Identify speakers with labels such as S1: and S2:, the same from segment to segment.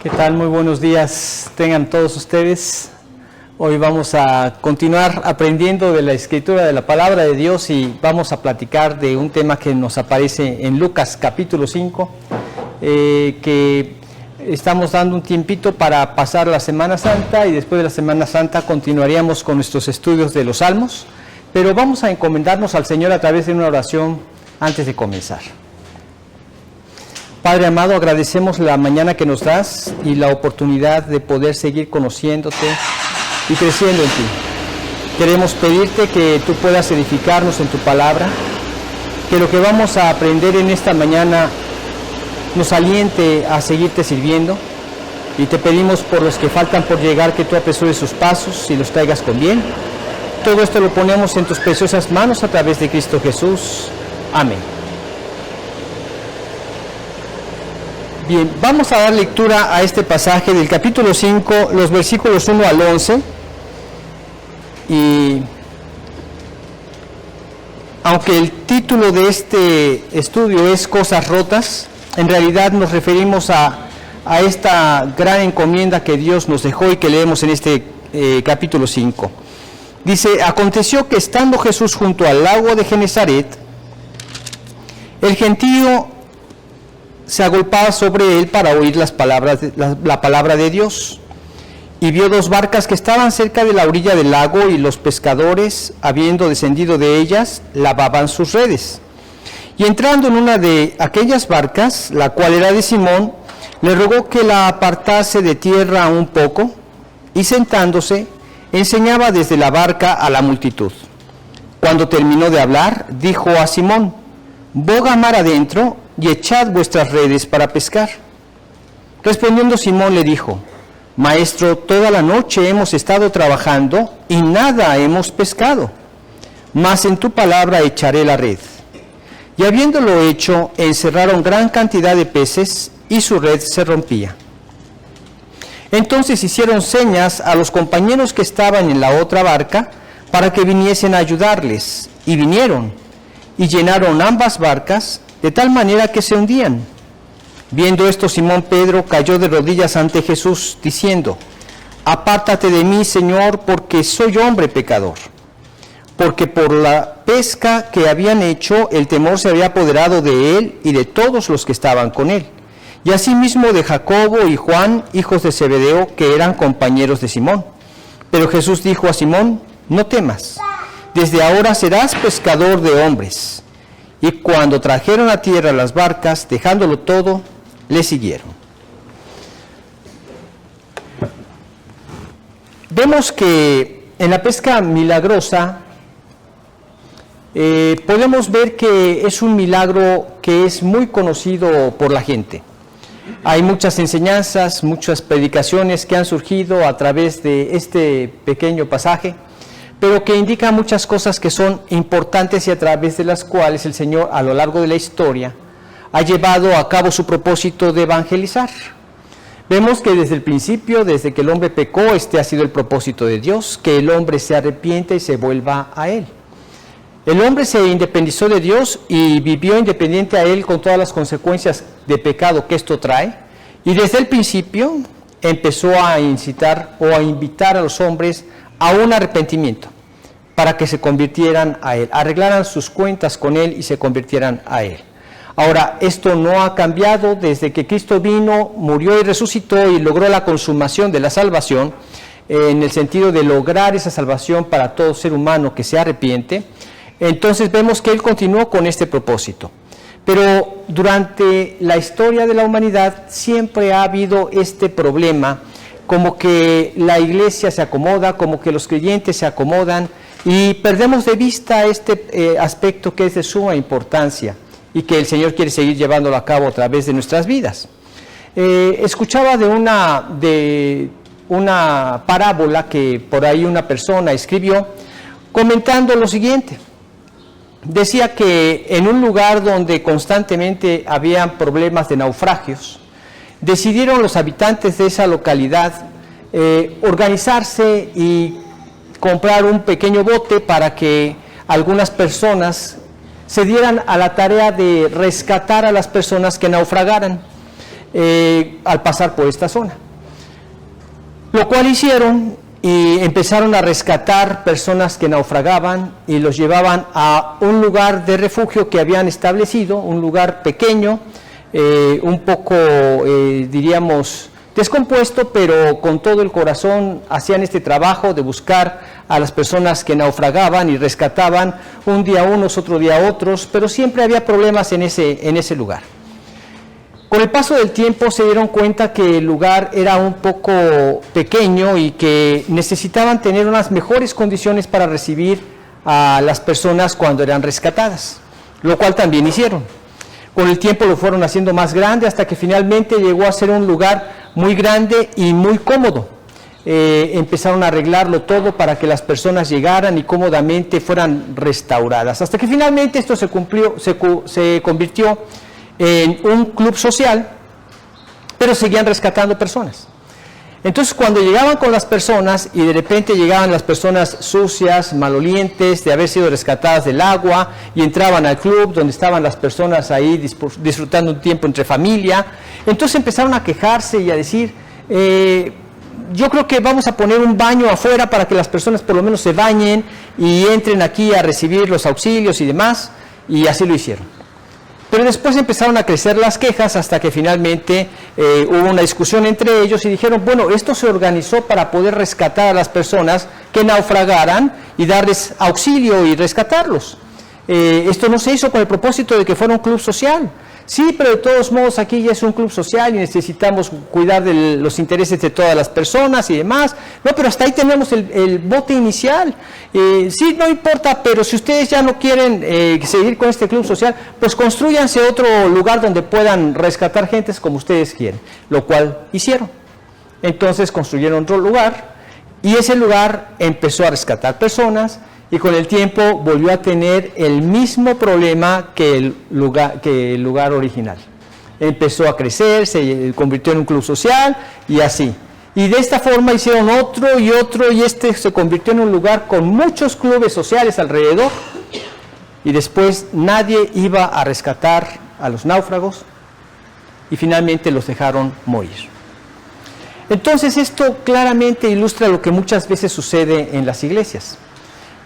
S1: ¿Qué tal? Muy buenos días tengan todos ustedes. Hoy vamos a continuar aprendiendo de la Escritura, de la Palabra de Dios, y vamos a platicar de un tema que nos aparece en Lucas capítulo 5, que estamos dando un tiempito para pasar la Semana Santa, y después de la Semana Santa continuaríamos con nuestros estudios de los Salmos, pero vamos a encomendarnos al Señor a través de una oración antes de comenzar. Padre amado, agradecemos la mañana que nos das y la oportunidad de poder seguir conociéndote y creciendo en ti. Queremos pedirte que tú puedas edificarnos en tu palabra, que lo que vamos a aprender en esta mañana nos aliente a seguirte sirviendo, y te pedimos por los que faltan por llegar que tú apresures sus pasos y los traigas con bien. Todo esto lo ponemos en tus preciosas manos a través de Cristo Jesús. Amén. Bien, vamos a dar lectura a este pasaje del capítulo 5, los versículos 1 al 11. Y aunque el título de este estudio es Cosas Rotas, en realidad nos referimos a esta gran encomienda que Dios nos dejó y que leemos en este capítulo 5. Dice: aconteció que estando Jesús junto al lago de Genesaret, el gentío se agolpaba sobre él para oír la palabra de Dios. Y vio dos barcas que estaban cerca de la orilla del lago, y los pescadores, habiendo descendido de ellas, lavaban sus redes. Y entrando en una de aquellas barcas, la cual era de Simón, le rogó que la apartase de tierra un poco, y sentándose, enseñaba desde la barca a la multitud. Cuando terminó de hablar, dijo a Simón: boga mar adentro y echad vuestras redes para pescar. Respondiendo Simón le dijo: Maestro, toda la noche hemos estado trabajando y nada hemos pescado, mas en tu palabra echaré la red. Y habiéndolo hecho, encerraron gran cantidad de peces, y su red se rompía. Entonces hicieron señas a los compañeros que estaban en la otra barca para que viniesen a ayudarles, y vinieron, y llenaron ambas barcas, de tal manera que se hundían. Viendo esto, Simón Pedro cayó de rodillas ante Jesús, diciendo: apártate de mí, Señor, porque soy hombre pecador. Porque por la pesca que habían hecho, el temor se había apoderado de él y de todos los que estaban con él, y asimismo de Jacobo y Juan, hijos de Zebedeo, que eran compañeros de Simón. Pero Jesús dijo a Simón: no temas, desde ahora serás pescador de hombres. Y cuando trajeron a tierra las barcas, dejándolo todo, le siguieron. Vemos que en la pesca milagrosa podemos ver que es un milagro que es muy conocido por la gente. Hay muchas enseñanzas, muchas predicaciones que han surgido a través de este pequeño pasaje, pero que indica muchas cosas que son importantes y a través de las cuales el Señor a lo largo de la historia ha llevado a cabo su propósito de evangelizar. Vemos que desde el principio, desde que el hombre pecó, este ha sido el propósito de Dios, que el hombre se arrepienta y se vuelva a Él. El hombre se independizó de Dios y vivió independiente a Él con todas las consecuencias de pecado que esto trae, y desde el principio empezó a incitar o a invitar a los hombres a un arrepentimiento, para que se convirtieran a Él, arreglaran sus cuentas con Él y se convirtieran a Él. Ahora, esto no ha cambiado desde que Cristo vino, murió y resucitó y logró la consumación de la salvación, en el sentido de lograr esa salvación para todo ser humano que se arrepiente. Entonces vemos que Él continuó con este propósito. Pero durante la historia de la humanidad siempre ha habido este problema, como que la iglesia se acomoda, como que los creyentes se acomodan, y perdemos de vista este aspecto que es de suma importancia y que el Señor quiere seguir llevándolo a cabo a través de nuestras vidas. Escuchaba de una parábola que por ahí una persona escribió, comentando lo siguiente. Decía que en un lugar donde constantemente habían problemas de naufragios, decidieron los habitantes de esa localidad organizarse y comprar un pequeño bote para que algunas personas se dieran a la tarea de rescatar a las personas que naufragaran. al pasar por esta zona. Lo cual hicieron y empezaron a rescatar personas que naufragaban y los llevaban a un lugar de refugio que habían establecido, un lugar pequeño, un poco, diríamos, descompuesto, pero con todo el corazón hacían este trabajo de buscar a las personas que naufragaban y rescataban un día unos, otro día otros, pero siempre había problemas en ese lugar. Con el paso del tiempo se dieron cuenta que el lugar era un poco pequeño y que necesitaban tener unas mejores condiciones para recibir a las personas cuando eran rescatadas, lo cual también hicieron. Con el tiempo lo fueron haciendo más grande hasta que finalmente llegó a ser un lugar muy grande y muy cómodo. Empezaron a arreglarlo todo para que las personas llegaran y cómodamente fueran restauradas, hasta que finalmente esto se convirtió en un club social, pero seguían rescatando personas. Entonces, cuando llegaban con las personas y de repente llegaban las personas sucias, malolientes, de haber sido rescatadas del agua, y entraban al club donde estaban las personas ahí disfrutando un tiempo entre familia, entonces empezaron a quejarse y a decir, yo creo que vamos a poner un baño afuera para que las personas por lo menos se bañen y entren aquí a recibir los auxilios y demás, y así lo hicieron. Pero después empezaron a crecer las quejas hasta que finalmente hubo una discusión entre ellos y dijeron, bueno, esto se organizó para poder rescatar a las personas que naufragaran y darles auxilio y rescatarlos. Esto no se hizo con el propósito de que fuera un club social. Sí, pero de todos modos aquí ya es un club social y necesitamos cuidar de los intereses de todas las personas y demás. No, pero hasta ahí tenemos el bote inicial. Sí, no importa, pero si ustedes ya no quieren seguir con este club social, pues construyanse otro lugar donde puedan rescatar gentes como ustedes quieren, lo cual hicieron. Entonces construyeron otro lugar y ese lugar empezó a rescatar personas, y con el tiempo volvió a tener el mismo problema que el lugar original. Empezó a crecer, se convirtió en un club social y así. Y de esta forma hicieron otro y otro, y este se convirtió en un lugar con muchos clubes sociales alrededor, y después nadie iba a rescatar a los náufragos y finalmente los dejaron morir. Entonces esto claramente ilustra lo que muchas veces sucede en las iglesias.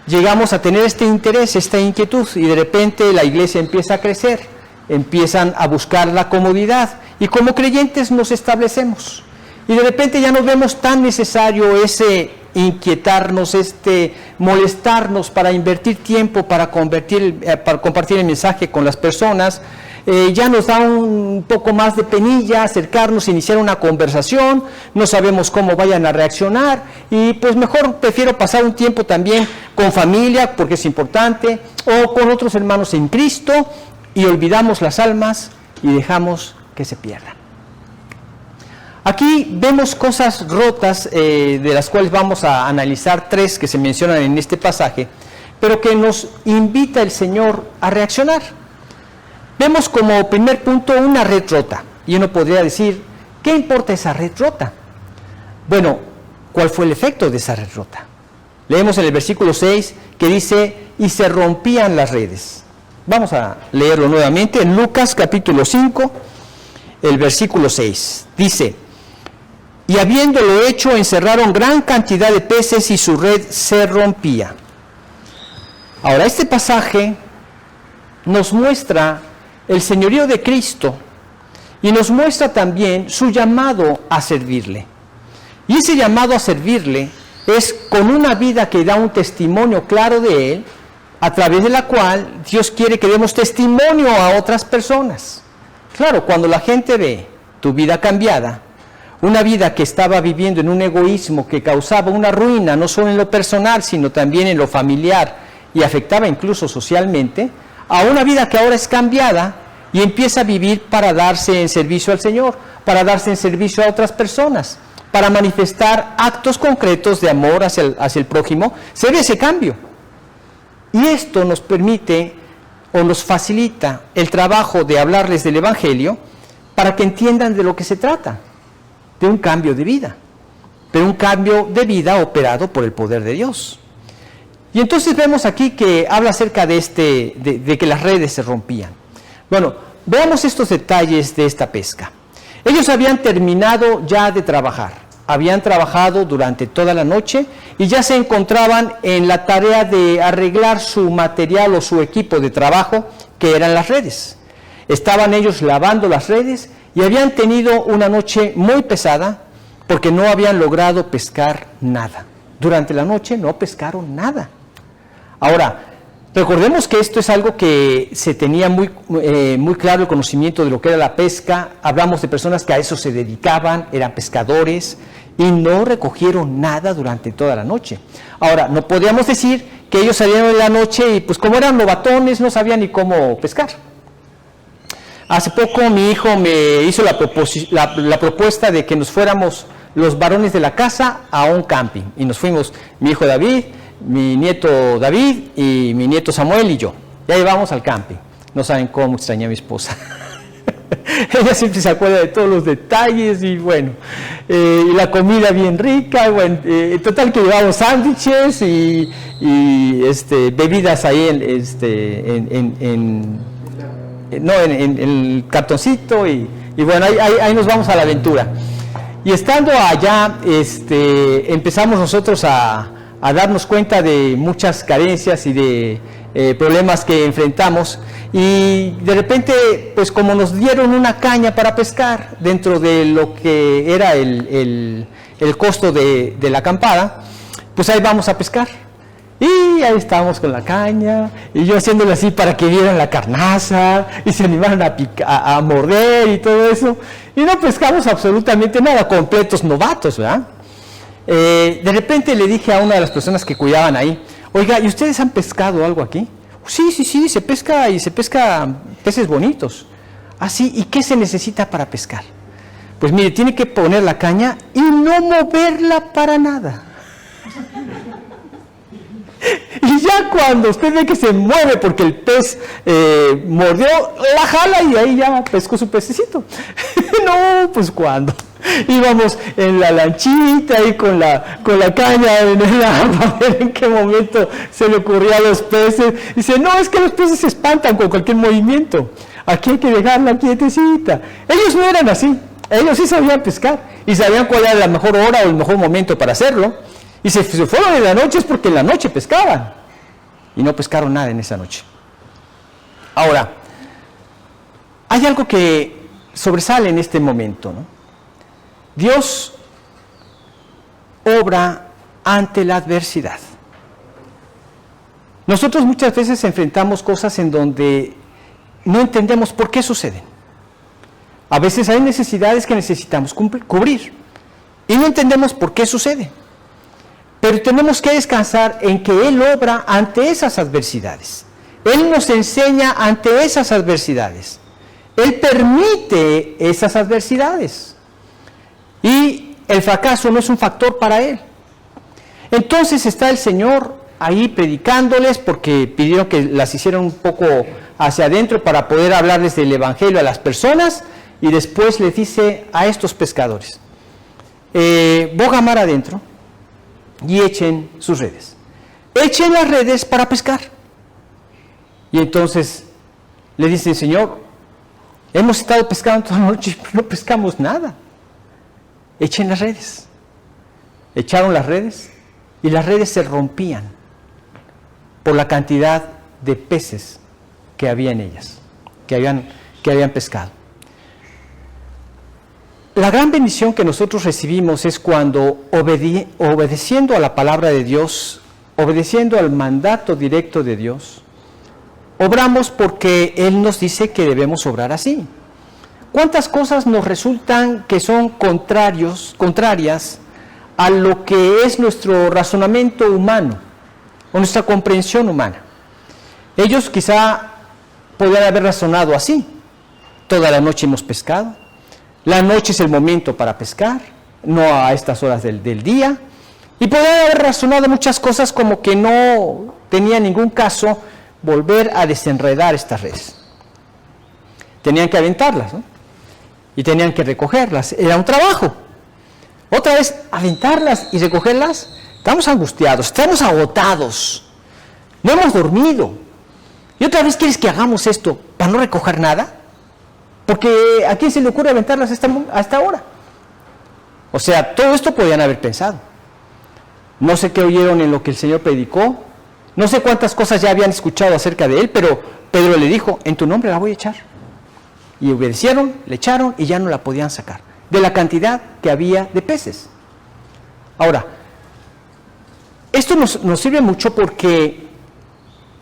S1: Llegamos a tener este interés, esta inquietud, y de repente la iglesia empieza a crecer, empiezan a buscar la comodidad, y como creyentes nos establecemos, y de repente ya no vemos tan necesario ese inquietarnos, molestarnos para invertir tiempo, para compartir el mensaje con las personas. Ya nos da un poco más de penilla acercarnos, iniciar una conversación, no sabemos cómo vayan a reaccionar, y pues mejor prefiero pasar un tiempo también con familia, porque es importante, o con otros hermanos en Cristo, y olvidamos las almas y dejamos que se pierdan. Aquí vemos cosas rotas, de las cuales vamos a analizar 3 que se mencionan en este pasaje, pero que nos invita el Señor a reaccionar. Vemos como primer punto una red rota, y uno podría decir, ¿qué importa esa red rota? Bueno, ¿cuál fue el efecto de esa red rota? Leemos en el versículo 6 que dice, y se rompían las redes. Vamos a leerlo nuevamente en Lucas capítulo 5, el versículo 6. Dice, y habiéndolo hecho, encerraron gran cantidad de peces y su red se rompía. Ahora, este pasaje nos muestra el señorío de Cristo y nos muestra también su llamado a servirle. Y ese llamado a servirle es con una vida que da un testimonio claro de Él, a través de la cual Dios quiere que demos testimonio a otras personas. Claro, cuando la gente ve tu vida cambiada, una vida que estaba viviendo en un egoísmo que causaba una ruina, no solo en lo personal, sino también en lo familiar, y afectaba incluso socialmente, a una vida que ahora es cambiada y empieza a vivir para darse en servicio al Señor, para darse en servicio a otras personas, para manifestar actos concretos de amor hacia el prójimo, se ve ese cambio. Y esto nos permite o nos facilita el trabajo de hablarles del Evangelio para que entiendan de lo que se trata, de un cambio de vida, de un cambio de vida operado por el poder de Dios. Y entonces vemos aquí que habla acerca de que las redes se rompían. Bueno, veamos estos detalles de esta pesca. Ellos habían terminado ya de trabajar, habían trabajado durante toda la noche y ya se encontraban en la tarea de arreglar su material o su equipo de trabajo, que eran las redes. Estaban ellos lavando las redes y habían tenido una noche muy pesada porque no habían logrado pescar nada. Durante la noche no pescaron nada. Ahora, recordemos que esto es algo que se tenía muy claro el conocimiento de lo que era la pesca. Hablamos de personas que a eso se dedicaban, eran pescadores y no recogieron nada durante toda la noche. Ahora, no podíamos decir que ellos salieron en la noche y pues como eran novatones no sabían ni cómo pescar. Hace poco mi hijo me hizo la propuesta de que nos fuéramos los varones de la casa a un camping. Y nos fuimos mi hijo David, mi nieto David y mi nieto Samuel y yo. Ya llevamos al camping. No saben cómo extrañé a mi esposa. Ella siempre se acuerda de todos los detalles y bueno, y la comida bien rica. Bueno, total que llevamos sándwiches y bebidas ahí en el cartoncito y bueno, ahí nos vamos a la aventura. Y estando allá, empezamos nosotros a darnos cuenta de muchas carencias y de problemas que enfrentamos, y de repente, pues como nos dieron una caña para pescar dentro de lo que era el costo de la acampada, pues ahí vamos a pescar. Y ahí estábamos con la caña, y yo haciéndolo así para que vieran la carnaza, y se animaran a morder y todo eso, y no pescamos absolutamente nada, completos novatos, ¿verdad? De repente le dije a una de las personas que cuidaban ahí, oiga, ¿y ustedes han pescado algo aquí? Sí, se pesca, y se pesca peces bonitos. Ah, sí, ¿y qué se necesita para pescar? Pues mire, tiene que poner la caña y no moverla para nada. Y ya cuando usted ve que se mueve porque el pez mordió, la jala y ahí ya pescó su pececito. No, pues cuando íbamos en la lanchita y con la caña en el agua, a ver en qué momento se le ocurría a los peces. Dice, no, es que los peces se espantan con cualquier movimiento. Aquí hay que dejarla quietecita. Ellos no eran así. Ellos sí sabían pescar y sabían cuál era la mejor hora o el mejor momento para hacerlo. Y si se fueron en la noche es porque en la noche pescaban. Y no pescaron nada en esa noche. Ahora, hay algo que sobresale en este momento, ¿no? Dios obra ante la adversidad. Nosotros muchas veces enfrentamos cosas en donde no entendemos por qué suceden. A veces hay necesidades que necesitamos cubrir y no entendemos por qué sucede. Pero tenemos que descansar en que Él obra ante esas adversidades. Él nos enseña ante esas adversidades. Él permite esas adversidades. Y el fracaso no es un factor para Él. Entonces está el Señor ahí predicándoles porque pidieron que las hicieran un poco hacia adentro para poder hablarles del Evangelio a las personas, y después les dice a estos pescadores, boga mar adentro y echen sus redes. Echen las redes para pescar. Y entonces le dicen, Señor, hemos estado pescando toda la noche, pero no pescamos nada. Echen las redes. Echaron las redes y las redes se rompían por la cantidad de peces que había en ellas, que habían pescado. La gran bendición que nosotros recibimos es cuando, obedeciendo a la palabra de Dios, obedeciendo al mandato directo de Dios, obramos porque Él nos dice que debemos obrar así. ¿Cuántas cosas nos resultan que son contrarias a lo que es nuestro razonamiento humano o nuestra comprensión humana? Ellos quizá podrían haber razonado así. Toda la noche hemos pescado. La noche es el momento para pescar, no a estas horas del día. Y podrían haber razonado muchas cosas como que no tenía ningún caso volver a desenredar estas redes. Tenían que aventarlas, ¿no? Y tenían que recogerlas. Era un trabajo. Otra vez, aventarlas y recogerlas. Estamos angustiados, estamos agotados. No hemos dormido. Y otra vez, ¿quieres que hagamos esto para no recoger nada? Porque ¿a quién se le ocurre aventarlas hasta ahora? O sea, todo esto podían haber pensado. No sé qué oyeron en lo que el Señor predicó, no sé cuántas cosas ya habían escuchado acerca de él, pero Pedro le dijo, en tu nombre la voy a echar. Y obedecieron, le echaron y ya no la podían sacar, de la cantidad que había de peces. Ahora, esto nos sirve mucho porque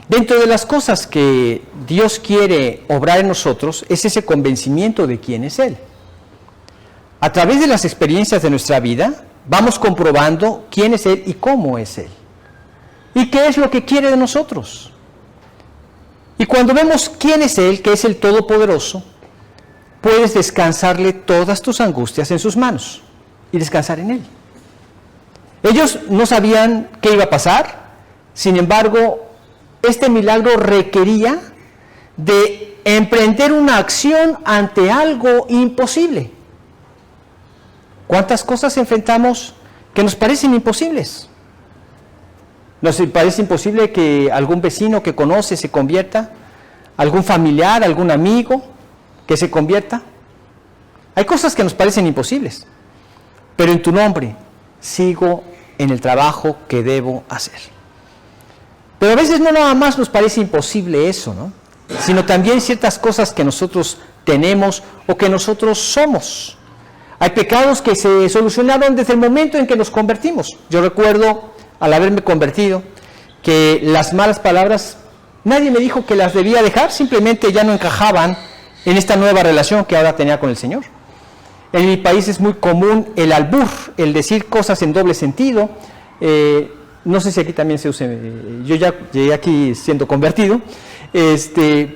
S1: dentro de las cosas que Dios quiere obrar en nosotros es ese convencimiento de quién es Él. A través de las experiencias de nuestra vida, vamos comprobando quién es Él y cómo es Él. ¿Y qué es lo que quiere de nosotros? Y cuando vemos quién es Él, que es el Todopoderoso, puedes descansarle todas tus angustias en sus manos y descansar en Él. Ellos no sabían qué iba a pasar, sin embargo, este milagro requería de emprender una acción ante algo imposible. ¿Cuántas cosas enfrentamos que nos parecen imposibles? ¿Nos parece imposible que algún vecino que conoce se convierta? ¿Algún familiar, algún amigo que se convierta? Hay cosas que nos parecen imposibles, pero en tu nombre sigo en el trabajo que debo hacer. Pero a veces no nada más nos parece imposible eso, ¿no? Sino también ciertas cosas que nosotros tenemos o que nosotros somos. Hay pecados que se solucionaron desde el momento en que nos convertimos. Yo recuerdo, al haberme convertido, que las malas palabras, nadie me dijo que las debía dejar, simplemente ya no encajaban en esta nueva relación que ahora tenía con el Señor. En mi país es muy común el albur, el decir cosas en doble sentido. No sé si aquí también se usa, yo ya llegué aquí siendo convertido,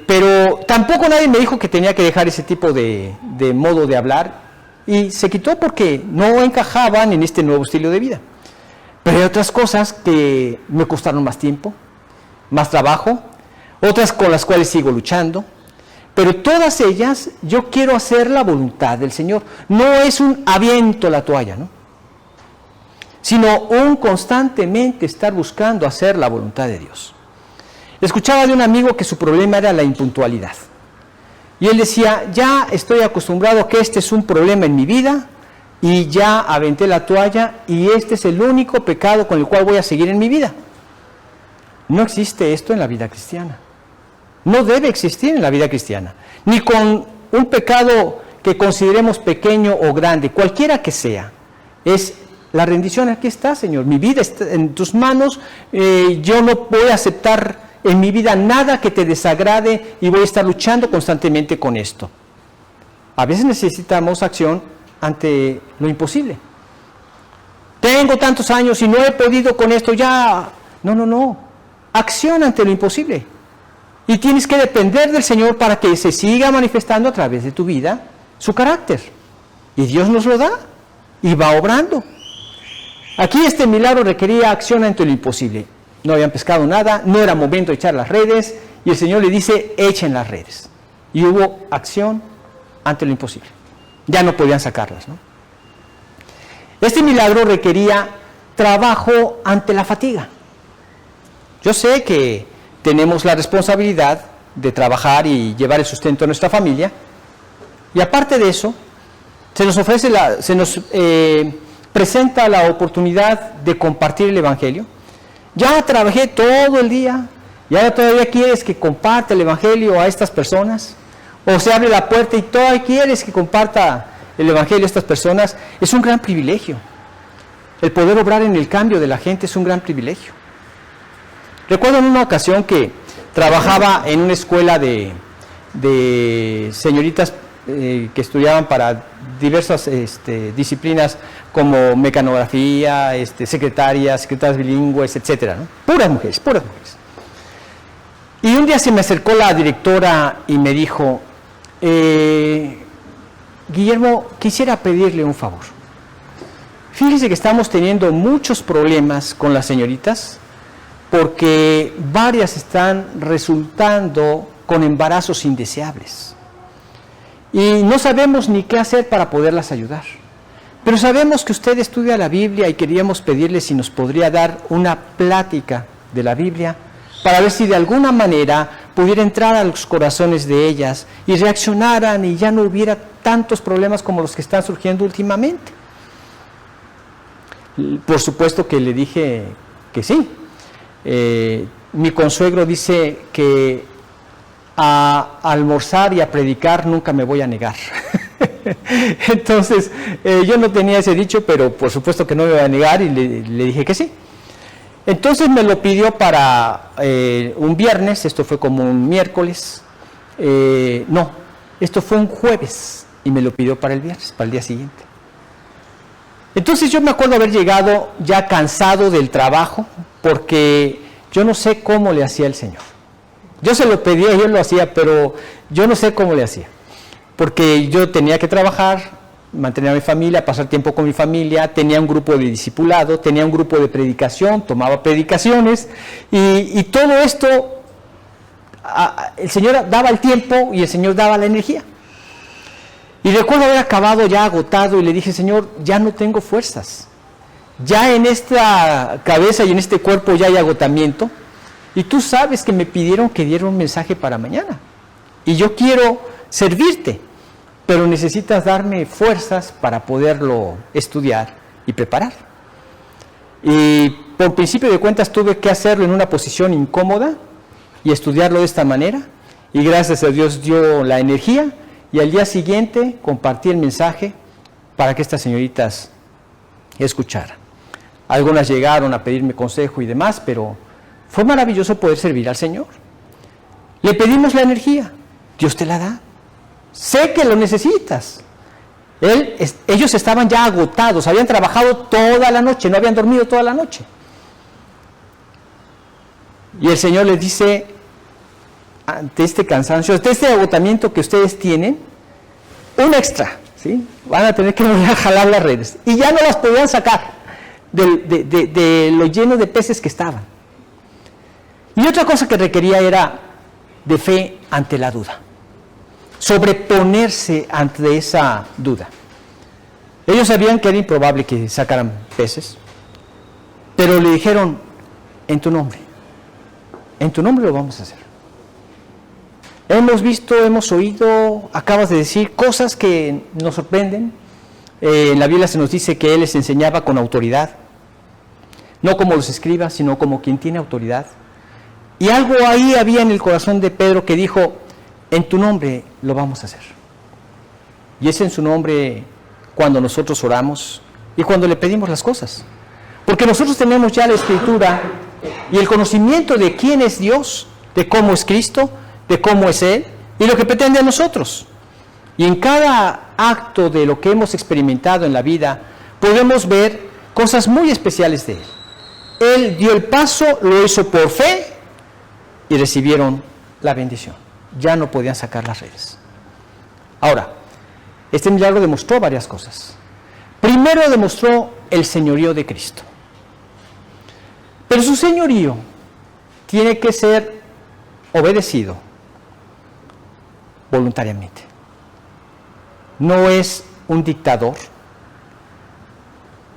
S1: pero tampoco nadie me dijo que tenía que dejar ese tipo de modo de hablar, y se quitó porque no encajaban en este nuevo estilo de vida. Pero hay otras cosas que me costaron más tiempo, más trabajo, otras con las cuales sigo luchando, pero todas ellas yo quiero hacer la voluntad del Señor. No es un aviento la toalla, ¿no? Sino un constantemente estar buscando hacer la voluntad de Dios. Escuchaba de un amigo que su problema era la impuntualidad. Y él decía, ya estoy acostumbrado a que este es un problema en mi vida, y ya aventé la toalla, y este es el único pecado con el cual voy a seguir en mi vida. No existe esto en la vida cristiana. No debe existir en la vida cristiana. Ni con un pecado que consideremos pequeño o grande, cualquiera que sea. Es la rendición, aquí está, Señor, mi vida está en tus manos, yo no voy a aceptar en mi vida nada que te desagrade y voy a estar luchando constantemente con esto. A veces necesitamos acción ante lo imposible. Tengo tantos años y no he podido con esto ya. No. Acción ante lo imposible. Y tienes que depender del Señor para que se siga manifestando a través de tu vida su carácter. Y Dios nos lo da y va obrando. Aquí este milagro requería acción ante lo imposible. No habían pescado nada, no era momento de echar las redes, y el Señor le dice, echen las redes. Y hubo acción ante lo imposible. Ya no podían sacarlas, ¿no? Este milagro requería trabajo ante la fatiga. Yo sé que tenemos la responsabilidad de trabajar y llevar el sustento a nuestra familia, y aparte de eso, se nos presenta la oportunidad de compartir el Evangelio. Ya trabajé todo el día y ahora todavía quieres que comparta el Evangelio a estas personas, o se abre la puerta y todavía quieres que comparta el Evangelio a estas personas. Es un gran privilegio. El poder obrar en el cambio de la gente es un gran privilegio. Recuerdo en una ocasión que trabajaba en una escuela de señoritas que estudiaban para diversas disciplinas como mecanografía, secretarias bilingües, etcétera, ¿no? Puras mujeres. Y un día se me acercó la directora y me dijo, Guillermo, quisiera pedirle un favor. Fíjese que estamos teniendo muchos problemas con las señoritas porque varias están resultando con embarazos indeseables. Y no sabemos ni qué hacer para poderlas ayudar. Pero sabemos que usted estudia la Biblia y queríamos pedirle si nos podría dar una plática de la Biblia para ver si de alguna manera pudiera entrar a los corazones de ellas y reaccionaran y ya no hubiera tantos problemas como los que están surgiendo últimamente. Por supuesto que le dije que sí. Mi consuegro dice que a almorzar y a predicar nunca me voy a negar. Entonces, yo no tenía ese dicho, pero por supuesto que no me voy a negar y le dije que sí. Entonces me lo pidió para un viernes, esto fue como un miércoles, no, esto fue un jueves y me lo pidió para el viernes, para el día siguiente. Entonces yo me acuerdo haber llegado ya cansado del trabajo, porque yo no sé cómo le hacía el Señor. Yo se lo pedía y él lo hacía, pero yo no sé cómo le hacía, porque yo tenía que trabajar, mantener a mi familia, pasar tiempo con mi familia, tenía un grupo de discipulado, tenía un grupo de predicación, tomaba predicaciones, y todo esto, el Señor daba el tiempo y el Señor daba la energía. Y recuerdo haber acabado ya agotado y le dije, Señor, ya no tengo fuerzas, ya en esta cabeza y en este cuerpo ya hay agotamiento, y tú sabes que me pidieron que diera un mensaje para mañana, y yo quiero servirte, pero necesitas darme fuerzas para poderlo estudiar y preparar. Y por principio de cuentas tuve que hacerlo en una posición incómoda y estudiarlo de esta manera, y gracias a Dios dio la energía, y al día siguiente compartí el mensaje para que estas señoritas escucharan. Algunas llegaron a pedirme consejo y demás, pero fue maravilloso poder servir al Señor. Le pedimos la energía, Dios te la da. Sé que lo necesitas. Ellos estaban ya agotados, habían trabajado toda la noche, no habían dormido toda la noche. Y el Señor les dice, ante este cansancio, ante este agotamiento que ustedes tienen, un extra, ¿sí? Van a tener que volver a jalar las redes. Y ya no las podían sacar de lo lleno de peces que estaban. Y otra cosa que requería era de fe ante la duda. Sobreponerse ante esa duda. Ellos sabían que era improbable que sacaran peces, pero le dijeron, en tu nombre lo vamos a hacer. Hemos visto, hemos oído, acabas de decir cosas que nos sorprenden. En la Biblia se nos dice que Él les enseñaba con autoridad, no como los escribas, sino como quien tiene autoridad. Y algo ahí había en el corazón de Pedro que dijo, en tu nombre lo vamos a hacer. Y es en su nombre cuando nosotros oramos y cuando le pedimos las cosas. Porque nosotros tenemos ya la Escritura y el conocimiento de quién es Dios, de cómo es Cristo, de cómo es Él y lo que pretende a nosotros. Y en cada acto de lo que hemos experimentado en la vida podemos ver cosas muy especiales de Él. Él dio el paso, lo hizo por fe y recibieron la bendición. Ya no podían sacar las redes. Ahora, este milagro demostró varias cosas. Primero demostró el señorío de Cristo. Pero su señorío tiene que ser obedecido voluntariamente. No es un dictador,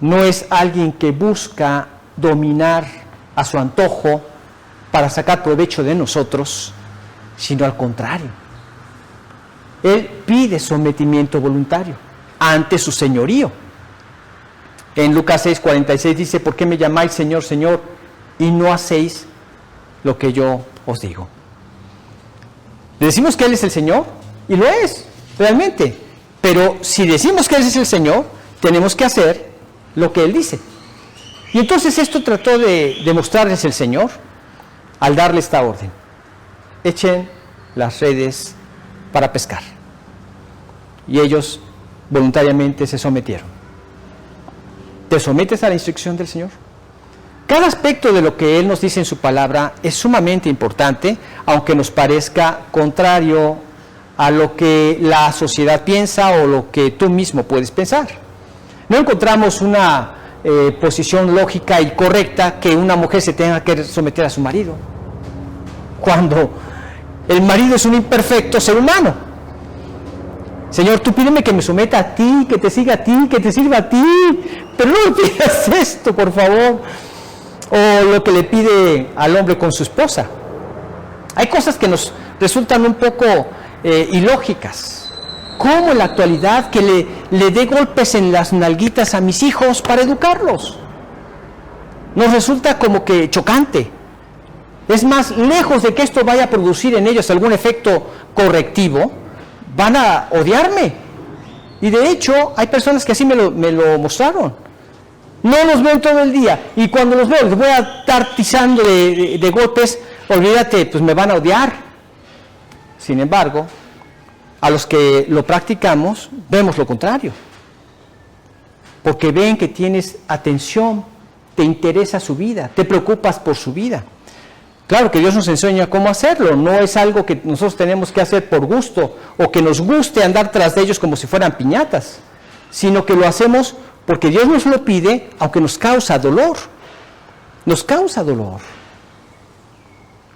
S1: no es alguien que busca dominar a su antojo para sacar provecho de nosotros, sino al contrario. Él pide sometimiento voluntario ante su señorío. En Lucas 6:46 dice, ¿por qué me llamáis Señor, Señor, y no hacéis lo que yo os digo? Le decimos que Él es el Señor, y lo es, realmente. Pero si decimos que Él es el Señor, tenemos que hacer lo que Él dice. Y entonces esto trató de demostrarles el Señor al darle esta orden. Echen las redes para pescar. Y ellos voluntariamente se sometieron. ¿Te sometes a la instrucción del Señor? Cada aspecto de lo que Él nos dice en su palabra es sumamente importante, aunque nos parezca contrario a lo que la sociedad piensa o lo que tú mismo puedes pensar. No encontramos una posición lógica y correcta que una mujer se tenga que someter a su marido, cuando el marido es un imperfecto ser humano. Señor, tú pídeme que me someta a ti, que te siga a ti, que te sirva a ti, pero no me pidas esto, por favor. O lo que le pide al hombre con su esposa. Hay cosas que nos resultan un poco ilógicas. ¿Cómo en la actualidad que le dé golpes en las nalguitas a mis hijos para educarlos? Nos resulta como que chocante. Es más, lejos de que esto vaya a producir en ellos algún efecto correctivo, van a odiarme. Y de hecho, hay personas que así me lo mostraron. No los veo todo el día, y cuando los veo, les voy a estar tizando de golpes, olvídate, pues me van a odiar. Sin embargo, a los que lo practicamos, vemos lo contrario. Porque ven que tienes atención, te interesa su vida, te preocupas por su vida. Claro que Dios nos enseña cómo hacerlo, no es algo que nosotros tenemos que hacer por gusto o que nos guste andar tras de ellos como si fueran piñatas, sino que lo hacemos porque Dios nos lo pide, aunque nos causa dolor. Nos causa dolor.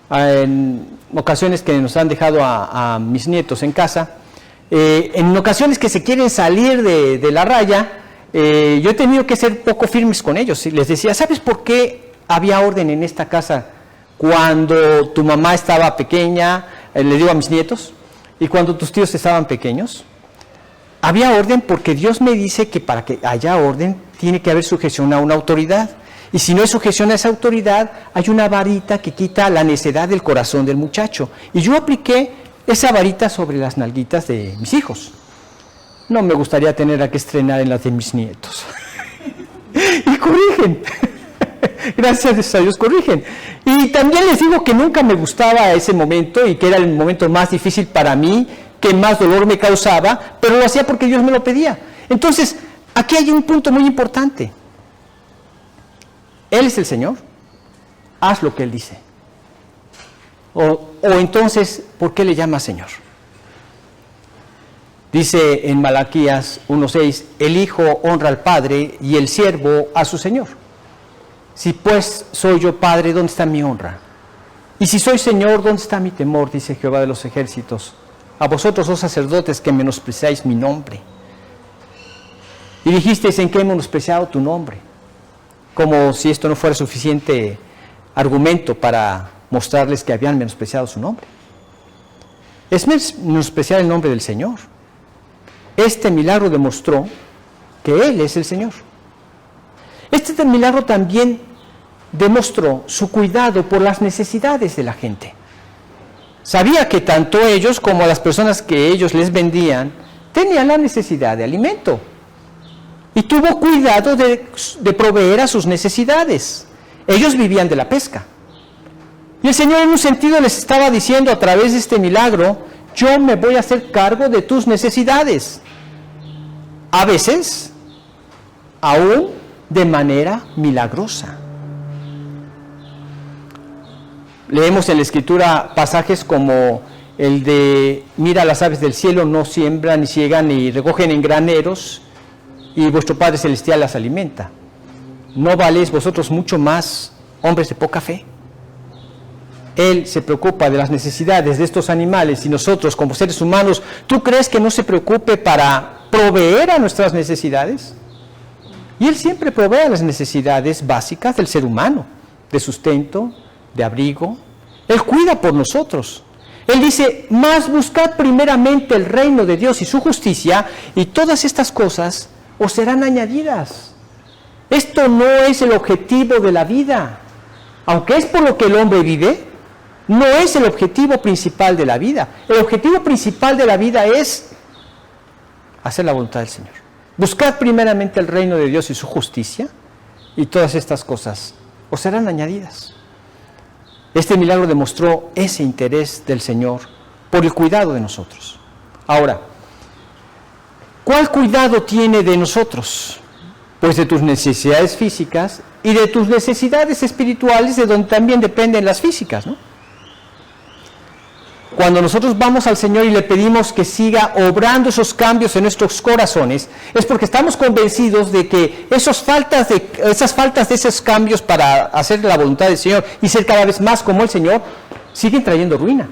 S1: En ocasiones que nos han dejado a mis nietos en casa, en ocasiones que se quieren salir de la raya, yo he tenido que ser poco firmes con ellos. Les decía, ¿sabes por qué había orden en esta casa cuando tu mamá estaba pequeña? Le digo a mis nietos, y cuando tus tíos estaban pequeños. Había orden porque Dios me dice que para que haya orden tiene que haber sujeción a una autoridad. Y si no hay sujeción a esa autoridad, hay una varita que quita la necedad del corazón del muchacho. Y yo apliqué esa varita sobre las nalguitas de mis hijos. No me gustaría tener que estrenar en las de mis nietos. Y corrigen. Gracias a Dios corrigen. Y también les digo que nunca me gustaba ese momento y que era el momento más difícil para mí, que más dolor me causaba, pero lo hacía porque Dios me lo pedía. Entonces, aquí hay un punto muy importante. Él es el Señor, haz lo que Él dice. O entonces, ¿por qué le llama Señor? Dice en Malaquías 1:6, el Hijo honra al Padre y el siervo a su Señor. Si pues soy yo Padre, ¿dónde está mi honra? Y si soy Señor, ¿dónde está mi temor? Dice Jehová de los ejércitos. A vosotros, oh sacerdotes, que menospreciáis mi nombre. Y dijisteis, ¿en qué he menospreciado tu nombre? Como si esto no fuera suficiente argumento para mostrarles que habían menospreciado su nombre. Es menospreciar el nombre del Señor. Este milagro demostró que Él es el Señor. Este milagro también demostró su cuidado por las necesidades de la gente. Sabía que tanto ellos como las personas que ellos les vendían tenían la necesidad de alimento. Y tuvo cuidado de proveer a sus necesidades. Ellos vivían de la pesca. Y el Señor en un sentido les estaba diciendo a través de este milagro, yo me voy a hacer cargo de tus necesidades. A veces, aún de manera milagrosa. Leemos en la Escritura pasajes como el de, mira las aves del cielo, no siembran, ni ciegan, ni recogen en graneros, y vuestro Padre Celestial las alimenta. ¿No valéis vosotros mucho más, hombres de poca fe? Él se preocupa de las necesidades de estos animales y nosotros como seres humanos, ¿tú crees que no se preocupe para proveer a nuestras necesidades? Y Él siempre provee las necesidades básicas del ser humano, de sustento, de abrigo. Él cuida por nosotros. Él dice, más buscad primeramente el reino de Dios y su justicia, y todas estas cosas os serán añadidas. Esto no es el objetivo de la vida. Aunque es por lo que el hombre vive, no es el objetivo principal de la vida. El objetivo principal de la vida es hacer la voluntad del Señor. Buscad primeramente el reino de Dios y su justicia, y todas estas cosas os serán añadidas. Este milagro demostró ese interés del Señor por el cuidado de nosotros. Ahora, ¿cuál cuidado tiene de nosotros? Pues de tus necesidades físicas y de tus necesidades espirituales, de donde también dependen las físicas, ¿no? Cuando nosotros vamos al Señor y le pedimos que siga obrando esos cambios en nuestros corazones, es porque estamos convencidos de que esas faltas de esos cambios para hacer la voluntad del Señor y ser cada vez más como el Señor, siguen trayendo ruina.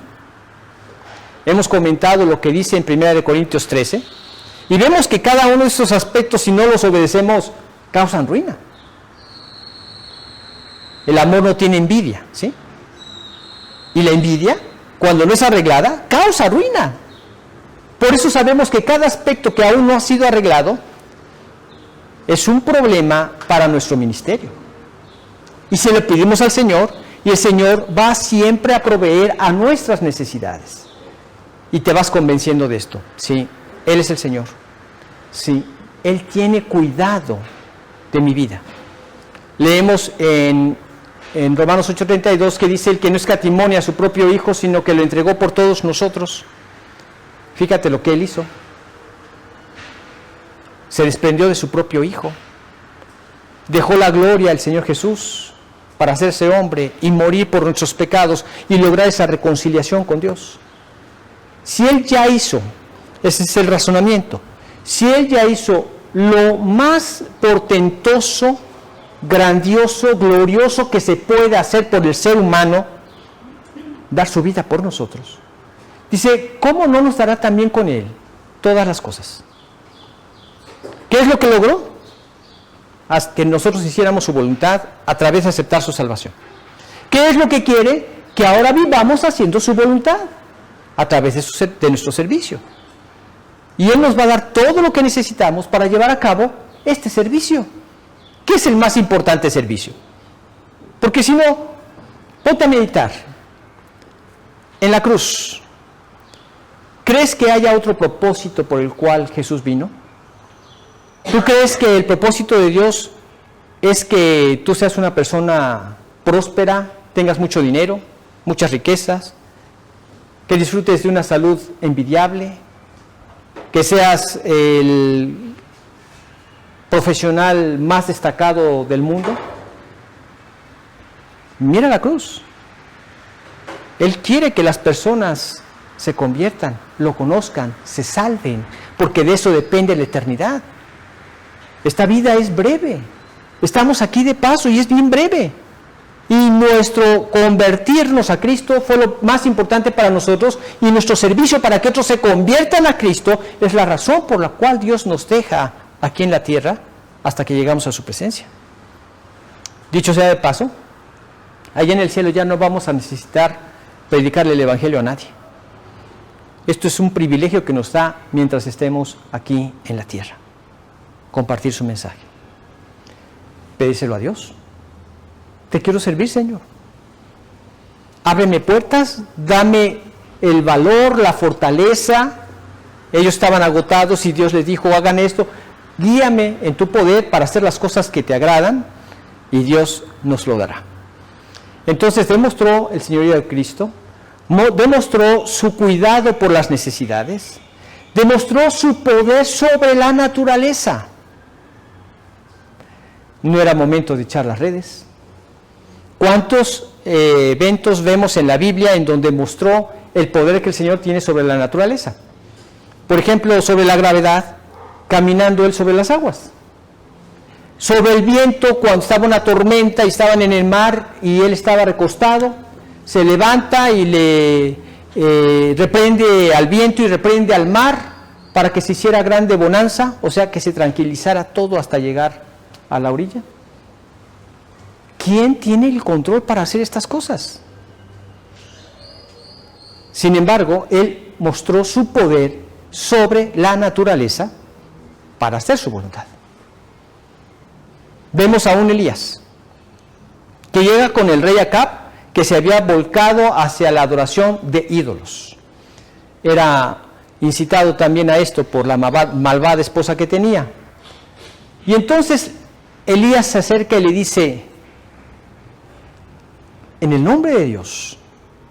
S1: Hemos comentado lo que dice en 1 Corintios 13, y vemos que cada uno de esos aspectos, si no los obedecemos, causan ruina. El amor no tiene envidia, ¿sí? Y la envidia cuando no es arreglada, causa ruina. Por eso sabemos que cada aspecto que aún no ha sido arreglado es un problema para nuestro ministerio. Y se lo pedimos al Señor, y el Señor va siempre a proveer a nuestras necesidades. Y te vas convenciendo de esto. Sí, Él es el Señor. Sí, Él tiene cuidado de mi vida. Leemos en Romanos 8:32 que dice: el que no escatimó a su propio Hijo, sino que lo entregó por todos nosotros. Fíjate lo que Él hizo. Se desprendió de su propio Hijo. Dejó la gloria al Señor Jesús para hacerse hombre y morir por nuestros pecados y lograr esa reconciliación con Dios. Si Él ya hizo, ese es el razonamiento, si Él ya hizo lo más portentoso, grandioso, glorioso que se puede hacer por el ser humano, dar su vida por nosotros, dice, ¿cómo no nos dará también con Él todas las cosas? ¿Qué es lo que logró? Que nosotros hiciéramos su voluntad a través de aceptar su salvación. ¿Qué es lo que quiere? Que ahora vivamos haciendo su voluntad a través de nuestro servicio. Y Él nos va a dar todo lo que necesitamos para llevar a cabo este servicio. ¿Qué es el más importante servicio? Porque si no, ponte a meditar. En la cruz, ¿crees que haya otro propósito por el cual Jesús vino? ¿Tú crees que el propósito de Dios es que tú seas una persona próspera, tengas mucho dinero, muchas riquezas, que disfrutes de una salud envidiable, que seas el profesional más destacado del mundo? Mira la cruz. Él quiere que las personas se conviertan, lo conozcan, se salven, porque de eso depende la eternidad. Esta vida es breve, estamos aquí de paso y es bien breve. Y nuestro convertirnos a Cristo fue lo más importante para nosotros, y nuestro servicio para que otros se conviertan a Cristo es la razón por la cual Dios nos deja aquí en la tierra hasta que llegamos a su presencia. Dicho sea de paso, allá en el cielo ya no vamos a necesitar predicarle el Evangelio a nadie. Esto es un privilegio que nos da mientras estemos aquí en la tierra. Compartir su mensaje. Pedíselo a Dios. Te quiero servir, Señor. Ábreme puertas, dame el valor, la fortaleza. Ellos estaban agotados y Dios les dijo, hagan esto. Guíame en tu poder para hacer las cosas que te agradan, y Dios nos lo dará. Entonces demostró el señorío de Cristo, demostró su cuidado por las necesidades, demostró su poder sobre la naturaleza. No era momento de echar las redes. ¿Cuántos eventos vemos en la Biblia en donde mostró el poder que el Señor tiene sobre la naturaleza? Por ejemplo, sobre la gravedad, caminando Él sobre las aguas. Sobre el viento, cuando estaba una tormenta y estaban en el mar y Él estaba recostado, se levanta y le reprende al viento y reprende al mar para que se hiciera grande bonanza, o sea, que se tranquilizara todo hasta llegar a la orilla. ¿Quién tiene el control para hacer estas cosas? Sin embargo, Él mostró su poder sobre la naturaleza para hacer su voluntad. Vemos a un Elías que llega con el rey Acab, que se había volcado hacia la adoración de ídolos. Era incitado también a esto por la malvada esposa que tenía. Y entonces Elías se acerca y le dice, en el nombre de Dios,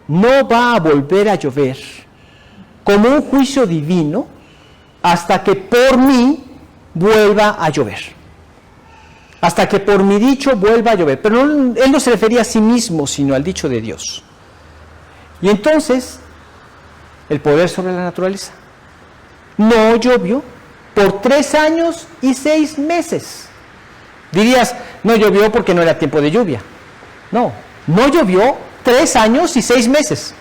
S1: no va a volver a llover como un juicio divino hasta que por mí vuelva a llover. Hasta que por mi dicho vuelva a llover. Pero él no se refería a sí mismo, sino al dicho de Dios. Y entonces, el poder sobre la naturaleza. No llovió por 3 años y 6 meses. Dirías, no llovió porque no era tiempo de lluvia. No llovió 3 años y 6 meses.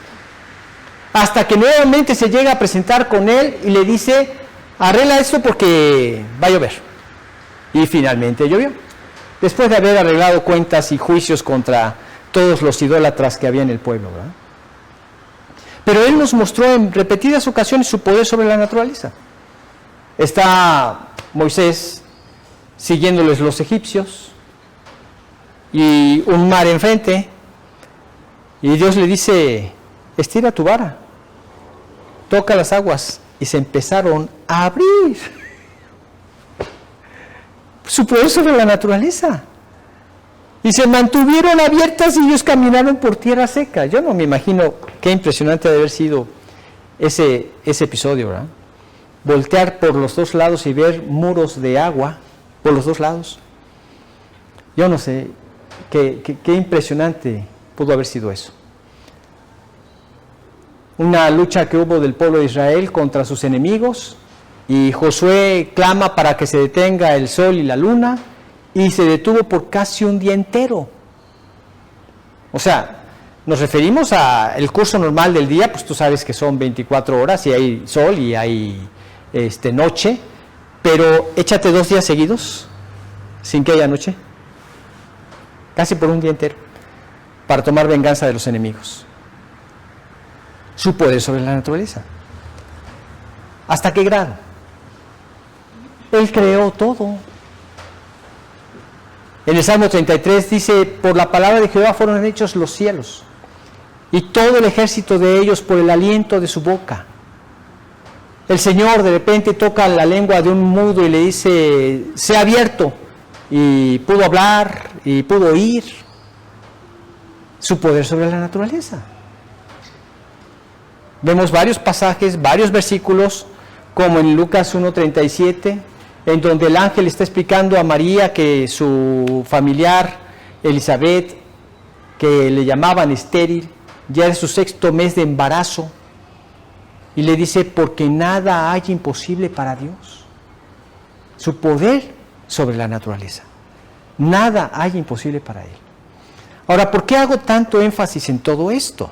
S1: Hasta que nuevamente se llega a presentar con él y le dice, arregla esto porque va a llover. Y finalmente llovió. Después de haber arreglado cuentas y juicios contra todos los idólatras que había en el pueblo, ¿verdad? Pero Él nos mostró en repetidas ocasiones su poder sobre la naturaleza. Está Moisés siguiéndoles los egipcios y un mar enfrente, y Dios le dice: estira tu vara, toca las aguas, y se empezaron a abrir. Su poder sobre la naturaleza. Y se mantuvieron abiertas y ellos caminaron por tierra seca. Yo no me imagino qué impresionante debe haber sido ese episodio, ¿verdad? Voltear por los dos lados y ver muros de agua por los dos lados. Yo no sé qué impresionante pudo haber sido eso. Una lucha que hubo del pueblo de Israel contra sus enemigos, y Josué clama para que se detenga el sol y la luna, y se detuvo por casi un día entero. O sea, nos referimos al curso normal del día, pues tú sabes que son 24 horas y hay sol y hay noche, pero échate 2 días seguidos sin que haya noche, casi por un día entero, para tomar venganza de los enemigos. Su poder sobre la naturaleza. ¿Hasta qué grado? Él creó todo. En el Salmo 33 dice: por la palabra de Jehová fueron hechos los cielos, y todo el ejército de ellos por el aliento de su boca. El Señor de repente toca la lengua de un mudo y le dice: sea abierto, y pudo hablar y pudo oír. Su poder sobre la naturaleza. Vemos varios pasajes, varios versículos, como en Lucas 1:37, en donde el ángel está explicando a María que su familiar Elizabeth, que le llamaban estéril, ya era su 6º mes de embarazo, y le dice: porque nada hay imposible para Dios. Su poder sobre la naturaleza. Nada hay imposible para Él. Ahora, ¿por qué hago tanto énfasis en todo esto?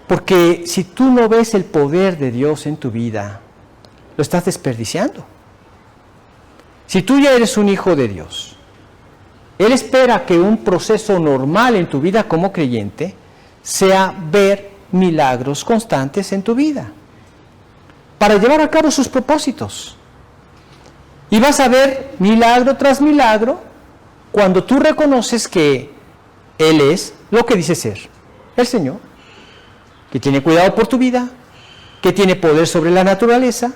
S1: Porque si tú no ves el poder de Dios en tu vida, lo estás desperdiciando. Si tú ya eres un hijo de Dios, Él espera que un proceso normal en tu vida como creyente sea ver milagros constantes en tu vida, para llevar a cabo sus propósitos. Y vas a ver milagro tras milagro cuando tú reconoces que Él es lo que dice ser, el Señor, que tiene cuidado por tu vida, que tiene poder sobre la naturaleza,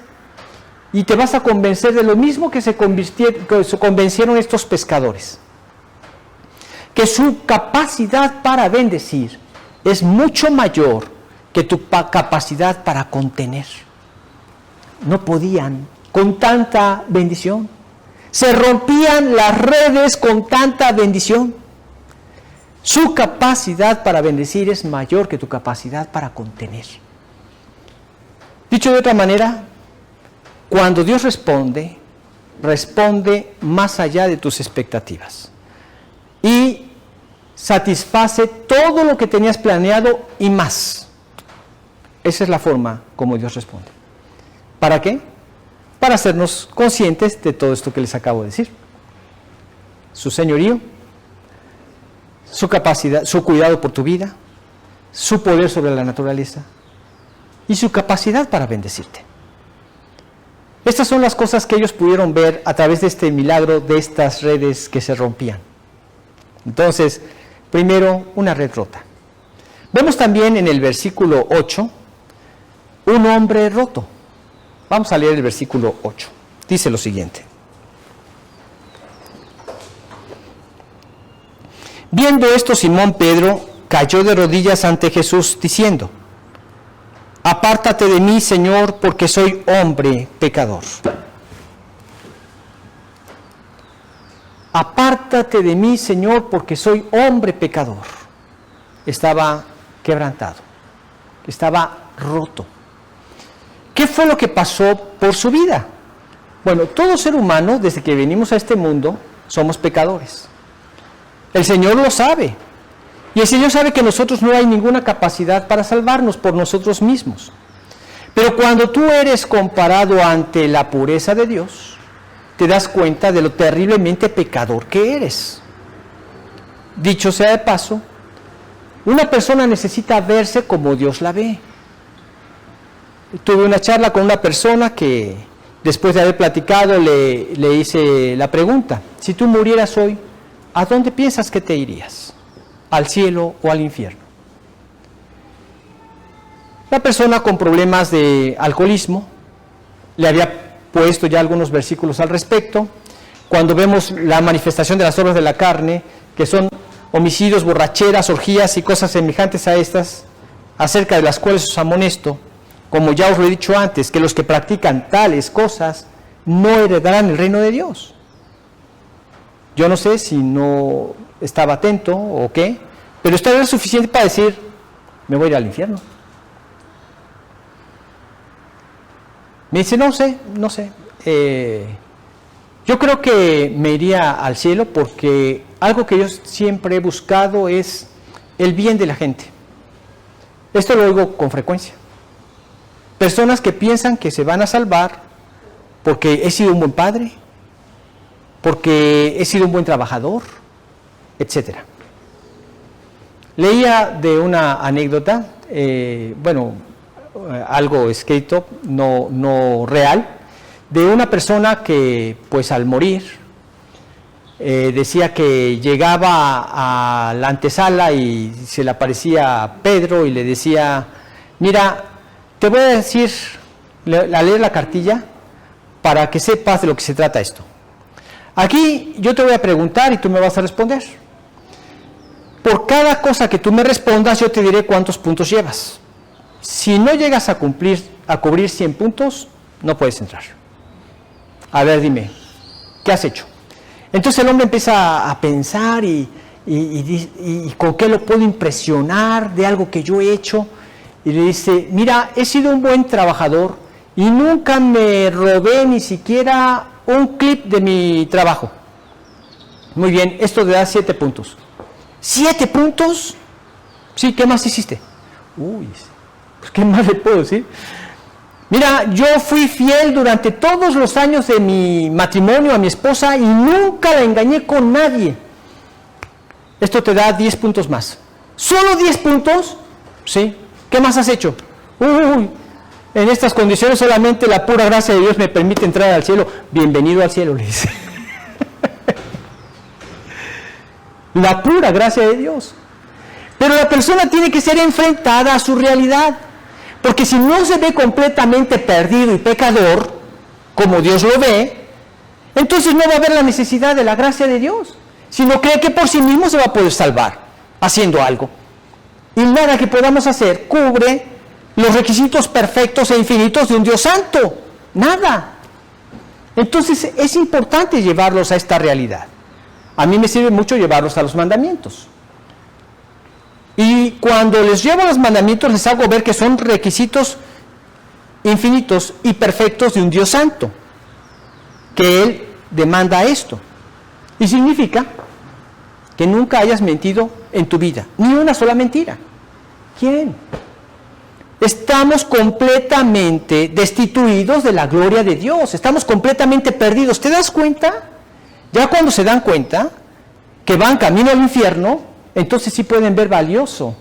S1: y te vas a convencer de lo mismo que se convencieron estos pescadores, que su capacidad para bendecir es mucho mayor que tu capacidad para contener. No podían con tanta bendición, se rompían las redes con tanta bendición. Su capacidad para bendecir es mayor que tu capacidad para contener. Dicho de otra manera, cuando Dios responde más allá de tus expectativas y satisface todo lo que tenías planeado y más. Esa es la forma como Dios responde. ¿Para qué? Para hacernos conscientes de todo esto que les acabo de decir. Su señorío, su capacidad, su cuidado por tu vida, su poder sobre la naturaleza y su capacidad para bendecirte. Estas son las cosas que ellos pudieron ver a través de este milagro de estas redes que se rompían. Entonces, primero, una red rota. Vemos también en el versículo 8 un hombre roto. Vamos a leer el versículo 8. Dice lo siguiente: viendo esto, Simón Pedro cayó de rodillas ante Jesús, diciendo: apártate de mí, Señor, porque soy hombre pecador. Apártate de mí, Señor, porque soy hombre pecador. Estaba quebrantado, estaba roto. ¿Qué fue lo que pasó por su vida? Bueno, todo ser humano, desde que venimos a este mundo, somos pecadores. El Señor lo sabe. Y el Señor sabe que nosotros no hay ninguna capacidad para salvarnos por nosotros mismos. Pero cuando tú eres comparado ante la pureza de Dios, te das cuenta de lo terriblemente pecador que eres. Dicho sea de paso, Una persona necesita verse como Dios la ve. Tuve una charla con una persona que después de haber platicado le hice la pregunta: si tú murieras hoy, ¿a dónde piensas que te irías? ¿Al cielo o al infierno? La persona con problemas de alcoholismo, le había puesto ya algunos versículos al respecto. Cuando vemos la manifestación de las obras de la carne, que son homicidios, borracheras, orgías y cosas semejantes a estas, acerca de las cuales os amonesto, como ya os lo he dicho antes, que los que practican tales cosas no heredarán el reino de Dios. Yo no sé si no estaba atento o qué, pero esto era suficiente para decir: me voy a ir al infierno. Me dice: no sé. Yo creo que me iría al cielo porque algo que yo siempre he buscado es el bien de la gente. Esto lo oigo con frecuencia. Personas que piensan que se van a salvar porque he sido un buen padre, porque he sido un buen trabajador, etc. Leía de una anécdota, algo escrito, no real, de una persona que, pues al morir, decía que llegaba a la antesala y se le aparecía Pedro y le decía: mira, te voy a decir, a leer la cartilla para que sepas de lo que se trata esto. Aquí yo te voy a preguntar y tú me vas a responder. Por cada cosa que tú me respondas, yo te diré cuántos puntos llevas. Si no llegas a cubrir 100 puntos, no puedes entrar. A ver, dime, ¿qué has hecho? Entonces el hombre empieza a pensar y con qué lo puedo impresionar de algo que yo he hecho. Y le dice: mira, he sido un buen trabajador y nunca me robé ni siquiera un clip de mi trabajo. Muy bien, esto te da 7 puntos. ¿7 puntos? Sí, ¿qué más hiciste? Uy, pues ¿qué más le puedo decir? Mira, yo fui fiel durante todos los años de mi matrimonio a mi esposa y nunca la engañé con nadie. Esto te da 10 puntos más. ¿Solo 10 puntos? Sí. ¿Qué más has hecho? Uy, en estas condiciones solamente la pura gracia de Dios me permite entrar al cielo. Bienvenido al cielo, le dice. La pura gracia de Dios. Pero la persona tiene que ser enfrentada a su realidad. Porque si no se ve completamente perdido y pecador, como Dios lo ve, entonces no va a haber la necesidad de la gracia de Dios, sino cree que por sí mismo se va a poder salvar haciendo algo. Y nada que podamos hacer cubre los requisitos perfectos e infinitos de un Dios santo. Nada. Entonces es importante llevarlos a esta realidad. A mí me sirve mucho llevarlos a los mandamientos. Y cuando les llevo los mandamientos les hago ver que son requisitos infinitos y perfectos de un Dios santo, que Él demanda esto. Y significa que nunca hayas mentido en tu vida, ni una sola mentira. ¿Quién? Estamos completamente destituidos de la gloria de Dios, estamos completamente perdidos. ¿Te das cuenta? Ya cuando se dan cuenta que van camino al infierno, entonces sí pueden ver valioso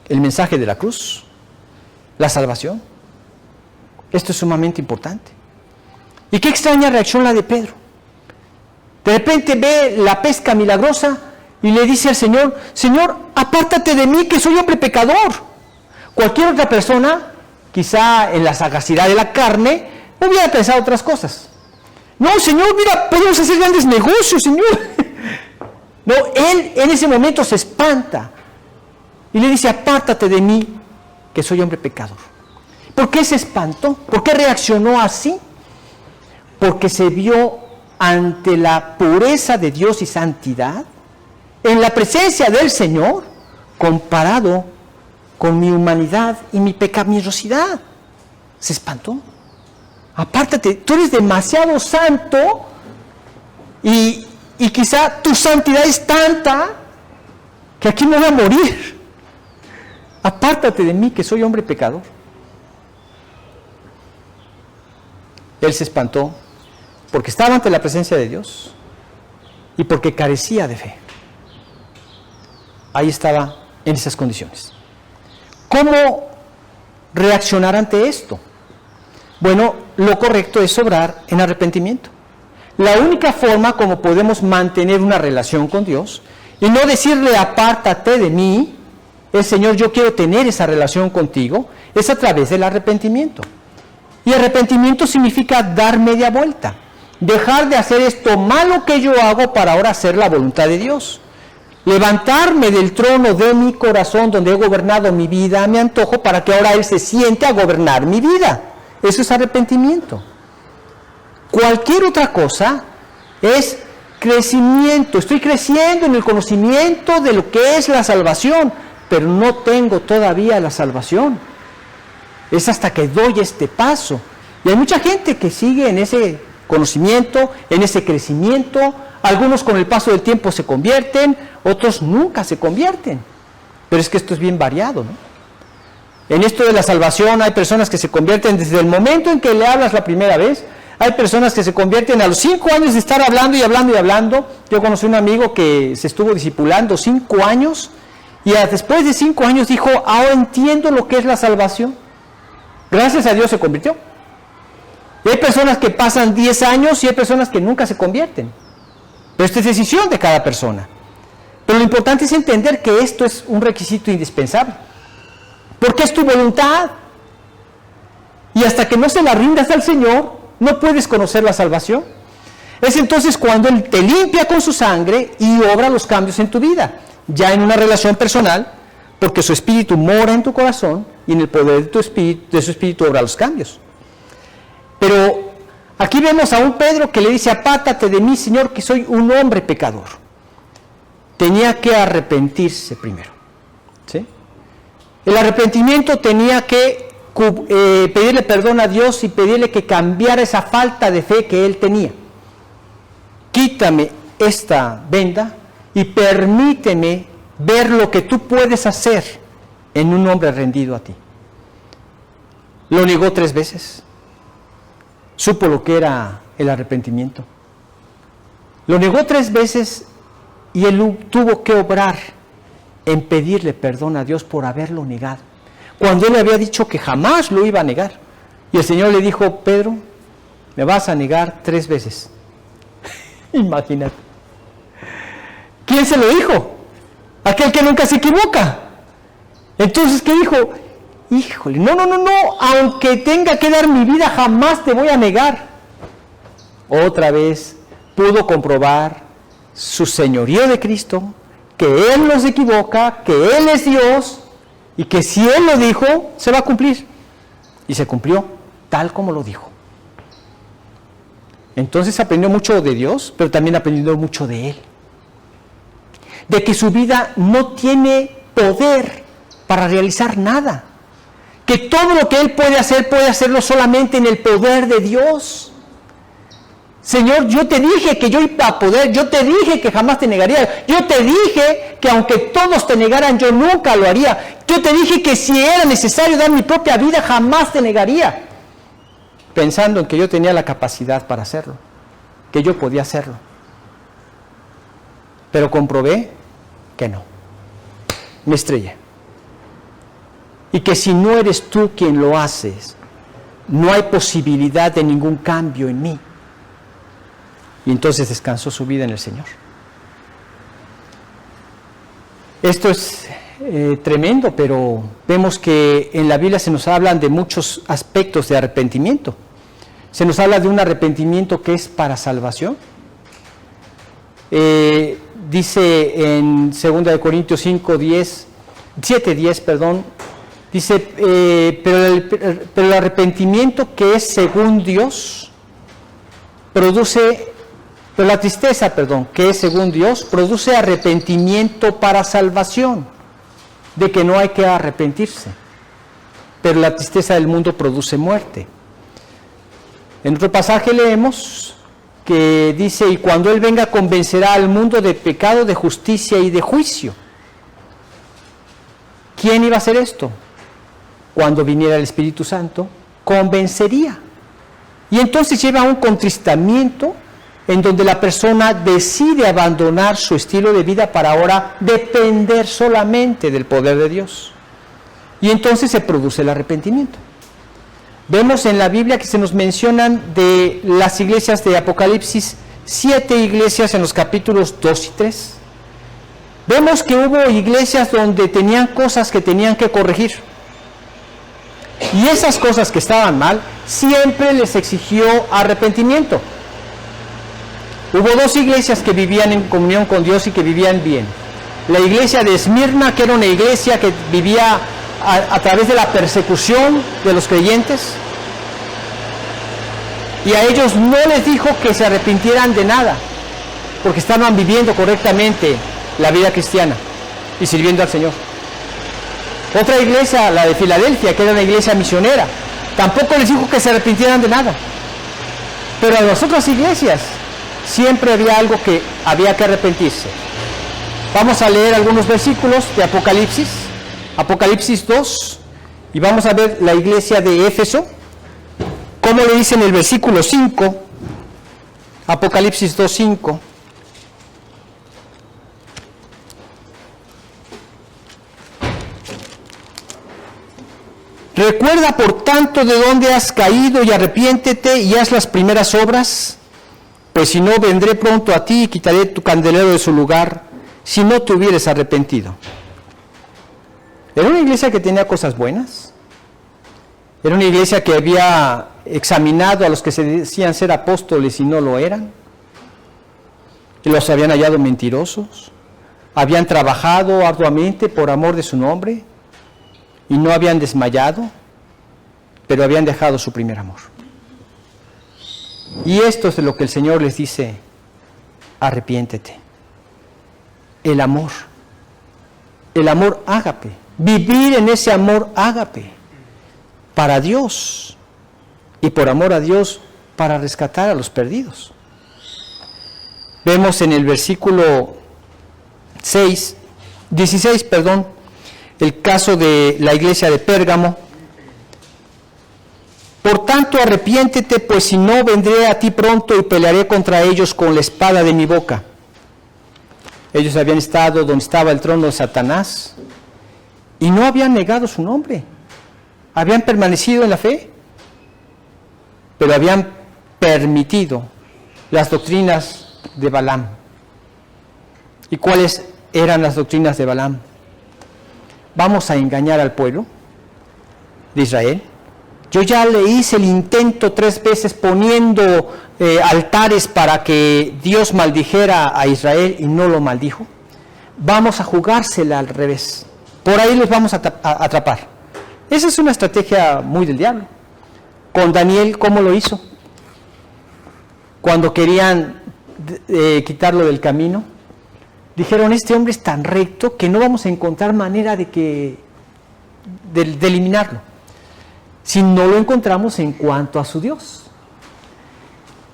S1: el mensaje de la cruz, la salvación. Esto es sumamente importante. Y qué extraña reacción la de Pedro. De repente ve la pesca milagrosa y le dice al Señor: Señor, apártate de mí, que soy hombre pecador. Cualquier otra persona, quizá en la sagacidad de la carne, hubiera pensado otras cosas. No, Señor, mira, podemos hacer grandes negocios, Señor. No, él en ese momento se espanta y le dice: apártate de mí, que soy hombre pecador. ¿Por qué se espantó? ¿Por qué reaccionó así? Porque se vio ante la pureza de Dios y santidad, en la presencia del Señor, comparado con mi humanidad y mi pecaminosidad. Se espantó. Apártate, tú eres demasiado santo y quizá tu santidad es tanta que aquí me voy a morir. Apártate de mí, que soy hombre pecador. Él se espantó porque estaba ante la presencia de Dios y porque carecía de fe. Ahí estaba en esas condiciones. ¿Cómo reaccionar ante esto? Bueno, lo correcto es obrar en arrepentimiento. La única forma como podemos mantener una relación con Dios y no decirle apártate de mí, el Señor, yo quiero tener esa relación contigo, es a través del arrepentimiento. Y arrepentimiento significa dar media vuelta, dejar de hacer esto malo que yo hago para ahora hacer la voluntad de Dios. Levantarme del trono de mi corazón donde he gobernado mi vida a mi antojo para que ahora Él se siente a gobernar mi vida. Eso es arrepentimiento. Cualquier otra cosa es crecimiento. Estoy creciendo en el conocimiento de lo que es la salvación, pero no tengo todavía la salvación. Es hasta que doy este paso. Y hay mucha gente que sigue en ese conocimiento, en ese crecimiento. Algunos con el paso del tiempo se convierten, otros nunca se convierten. Pero es que esto es bien variado, ¿no? En esto de la salvación hay personas que se convierten desde el momento en que le hablas la primera vez. Hay personas que se convierten a los 5 años de estar hablando y hablando y hablando. Yo conocí un amigo que se estuvo discipulando 5 años y después de 5 años dijo, ahora entiendo lo que es la salvación. Gracias a Dios se convirtió. Y hay personas que pasan 10 años y hay personas que nunca se convierten. Pero esta es decisión de cada persona. Pero lo importante es entender que esto es un requisito indispensable. Porque es tu voluntad. Y hasta que no se la rindas al Señor, no puedes conocer la salvación. Es entonces cuando Él te limpia con su sangre y obra los cambios en tu vida. Ya en una relación personal, porque su Espíritu mora en tu corazón y en el poder de su Espíritu obra los cambios. Pero aquí vemos a un Pedro que le dice, apártate de mí, Señor, que soy un hombre pecador. Tenía que arrepentirse primero. ¿Sí? El arrepentimiento tenía que pedirle perdón a Dios y pedirle que cambiara esa falta de fe que él tenía. Quítame esta venda y permíteme ver lo que tú puedes hacer en un hombre rendido a ti. Lo negó 3 veces. Supo lo que era el arrepentimiento. Lo negó 3 veces y él tuvo que obrar en pedirle perdón a Dios por haberlo negado, cuando él le había dicho que jamás lo iba a negar. Y el Señor le dijo, Pedro, me vas a negar 3 veces. Imagínate. ¿Quién se lo dijo? Aquel que nunca se equivoca. Entonces, ¿qué dijo? Híjole, no, aunque tenga que dar mi vida, jamás te voy a negar. Otra vez pudo comprobar su señorío de Cristo, que Él no se equivoca, que Él es Dios, y que si Él lo dijo, se va a cumplir. Y se cumplió tal como lo dijo. Entonces aprendió mucho de Dios, pero también aprendió mucho de Él. De que su vida no tiene poder para realizar nada. Que todo lo que Él puede hacerlo solamente en el poder de Dios. Señor, yo te dije que yo iba a poder, yo te dije que jamás te negaría, yo te dije que aunque todos te negaran, yo nunca lo haría, yo te dije que si era necesario dar mi propia vida, jamás te negaría, pensando en que yo tenía la capacidad para hacerlo, que yo podía hacerlo. Pero comprobé que no, me estrellé. Y que si no eres tú quien lo haces, no hay posibilidad de ningún cambio en mí. Y entonces descansó su vida en el Señor. Esto es tremendo, pero vemos que en la Biblia se nos hablan de muchos aspectos de arrepentimiento. Se nos habla de un arrepentimiento que es para salvación. Dice en 2 Corintios 7:10, dice, pero el arrepentimiento que es según Dios pero la tristeza, que es según Dios, produce arrepentimiento para salvación, de que no hay que arrepentirse. Pero la tristeza del mundo produce muerte. En otro pasaje leemos que dice, y cuando Él venga convencerá al mundo de pecado, de justicia y de juicio. ¿Quién iba a hacer esto? Cuando viniera el Espíritu Santo, convencería. Y entonces lleva un contristamiento en donde la persona decide abandonar su estilo de vida para ahora depender solamente del poder de Dios. Y entonces se produce el arrepentimiento. Vemos en la Biblia que se nos mencionan de las iglesias de Apocalipsis, 7 iglesias en los capítulos 2 y 3. Vemos que hubo iglesias donde tenían cosas que tenían que corregir. Y esas cosas que estaban mal, siempre les exigió arrepentimiento. Hubo 2 iglesias que vivían en comunión con Dios y que vivían bien. La iglesia de Esmirna, que era una iglesia que vivía a través de la persecución de los creyentes, y a ellos no les dijo que se arrepintieran de nada, porque estaban viviendo correctamente la vida cristiana y sirviendo al Señor. Otra iglesia, la de Filadelfia, que era una iglesia misionera, tampoco les dijo que se arrepintieran de nada. Pero a las otras iglesias siempre había algo que había que arrepentirse. Vamos a leer algunos versículos de Apocalipsis, Apocalipsis 2, y vamos a ver la iglesia de Éfeso, cómo le dice en el versículo 5, Apocalipsis 2:5. Recuerda por tanto de dónde has caído y arrepiéntete y haz las primeras obras, pues si no vendré pronto a ti y quitaré tu candelero de su lugar, si no te hubieres arrepentido. Era una iglesia que tenía cosas buenas, era una iglesia que había examinado a los que se decían ser apóstoles y no lo eran, y los habían hallado mentirosos, habían trabajado arduamente por amor de su nombre, y no habían desmayado, pero habían dejado su primer amor. Y esto es de lo que el Señor les dice: arrepiéntete. El amor ágape, vivir en ese amor ágape, para Dios, y por amor a Dios, para rescatar a los perdidos. Vemos en el versículo 16, el caso de la iglesia de Pérgamo. Por tanto, arrepiéntete, pues si no, vendré a ti pronto y pelearé contra ellos con la espada de mi boca. Ellos habían estado donde estaba el trono de Satanás y no habían negado su nombre. Habían permanecido en la fe, pero habían permitido las doctrinas de Balaam. ¿Y cuáles eran las doctrinas de Balaam? Vamos a engañar al pueblo de Israel. Yo ya le hice el intento 3 veces poniendo altares para que Dios maldijera a Israel y no lo maldijo. Vamos a jugársela al revés. Por ahí los vamos a atrapar. Esa es una estrategia muy del diablo. Con Daniel, ¿cómo lo hizo? Cuando querían quitarlo del camino, dijeron: este hombre es tan recto que no vamos a encontrar manera de eliminarlo, si no lo encontramos en cuanto a su Dios.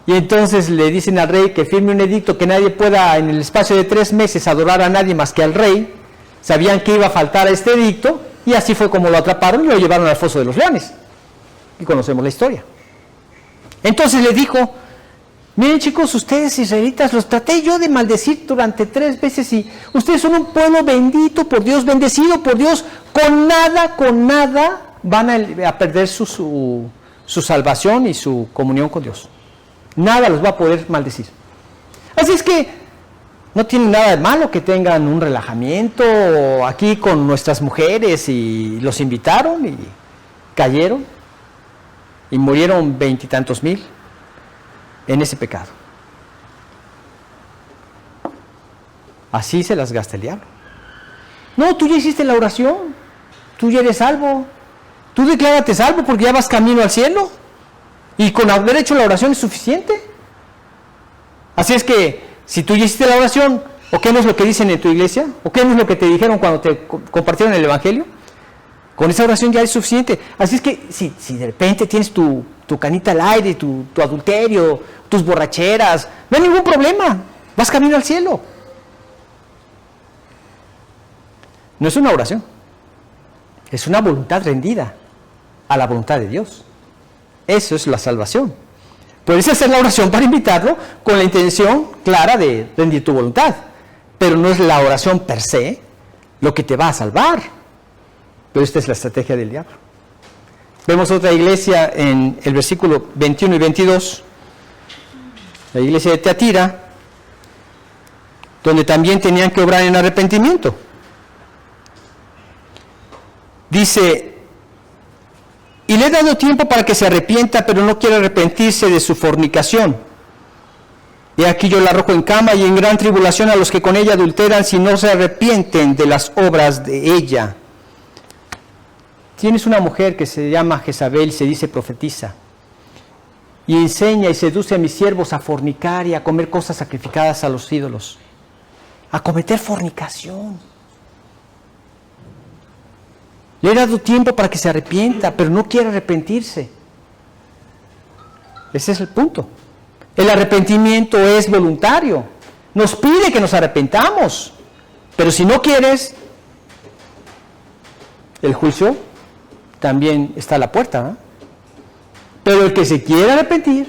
S1: Y entonces le dicen al rey que firme un edicto que nadie pueda en el espacio de 3 meses adorar a nadie más que al rey. Sabían que iba a faltar a este edicto, y así fue como lo atraparon y lo llevaron al foso de los leones. Y conocemos la historia. Entonces le dijo: miren, chicos, ustedes israelitas, los traté yo de maldecir durante 3 veces y ustedes son un pueblo bendito por Dios, bendecido por Dios, con nada van a perder su salvación y su comunión con Dios. Nada los va a poder maldecir. Así es que no tiene nada de malo que tengan un relajamiento aquí con nuestras mujeres, y los invitaron y cayeron y murieron 20 y tantos mil en ese pecado. Así se las gasta el diablo. No, tú ya hiciste la oración, tú ya eres salvo, tú declárate salvo porque ya vas camino al cielo, y con haber hecho la oración es suficiente. Así es que si tú ya hiciste la oración, ¿o qué no es lo que dicen en tu iglesia? ¿O qué no es lo que te dijeron cuando te compartieron el evangelio? Con esa oración ya es suficiente. Así es que si de repente tienes tu canita al aire, tu adulterio, tus borracheras, no hay ningún problema, vas camino al cielo. No es una oración, es una voluntad rendida a la voluntad de Dios. Eso es la salvación. Puedes hacer la oración para invitarlo con la intención clara de rendir tu voluntad, pero no es la oración per se lo que te va a salvar. Pero esta es la estrategia del diablo. Vemos otra iglesia en el versículo 21 y 22, la iglesia de Teatira, donde también tenían que obrar en arrepentimiento. Dice: y le he dado tiempo para que se arrepienta, pero no quiere arrepentirse de su fornicación. Y aquí yo la arrojo en cama y en gran tribulación a los que con ella adulteran, si no se arrepienten de las obras de ella. Tienes una mujer que se llama Jezabel, se dice profetiza, y enseña y seduce a mis siervos a fornicar y a comer cosas sacrificadas a los ídolos, a cometer fornicación. Le he dado tiempo para que se arrepienta, pero no quiere arrepentirse. Ese es el punto. El arrepentimiento es voluntario. Nos pide que nos arrepentamos, pero si no quieres, el juicio también está a la puerta, ¿no? Pero el que se quiere arrepentir,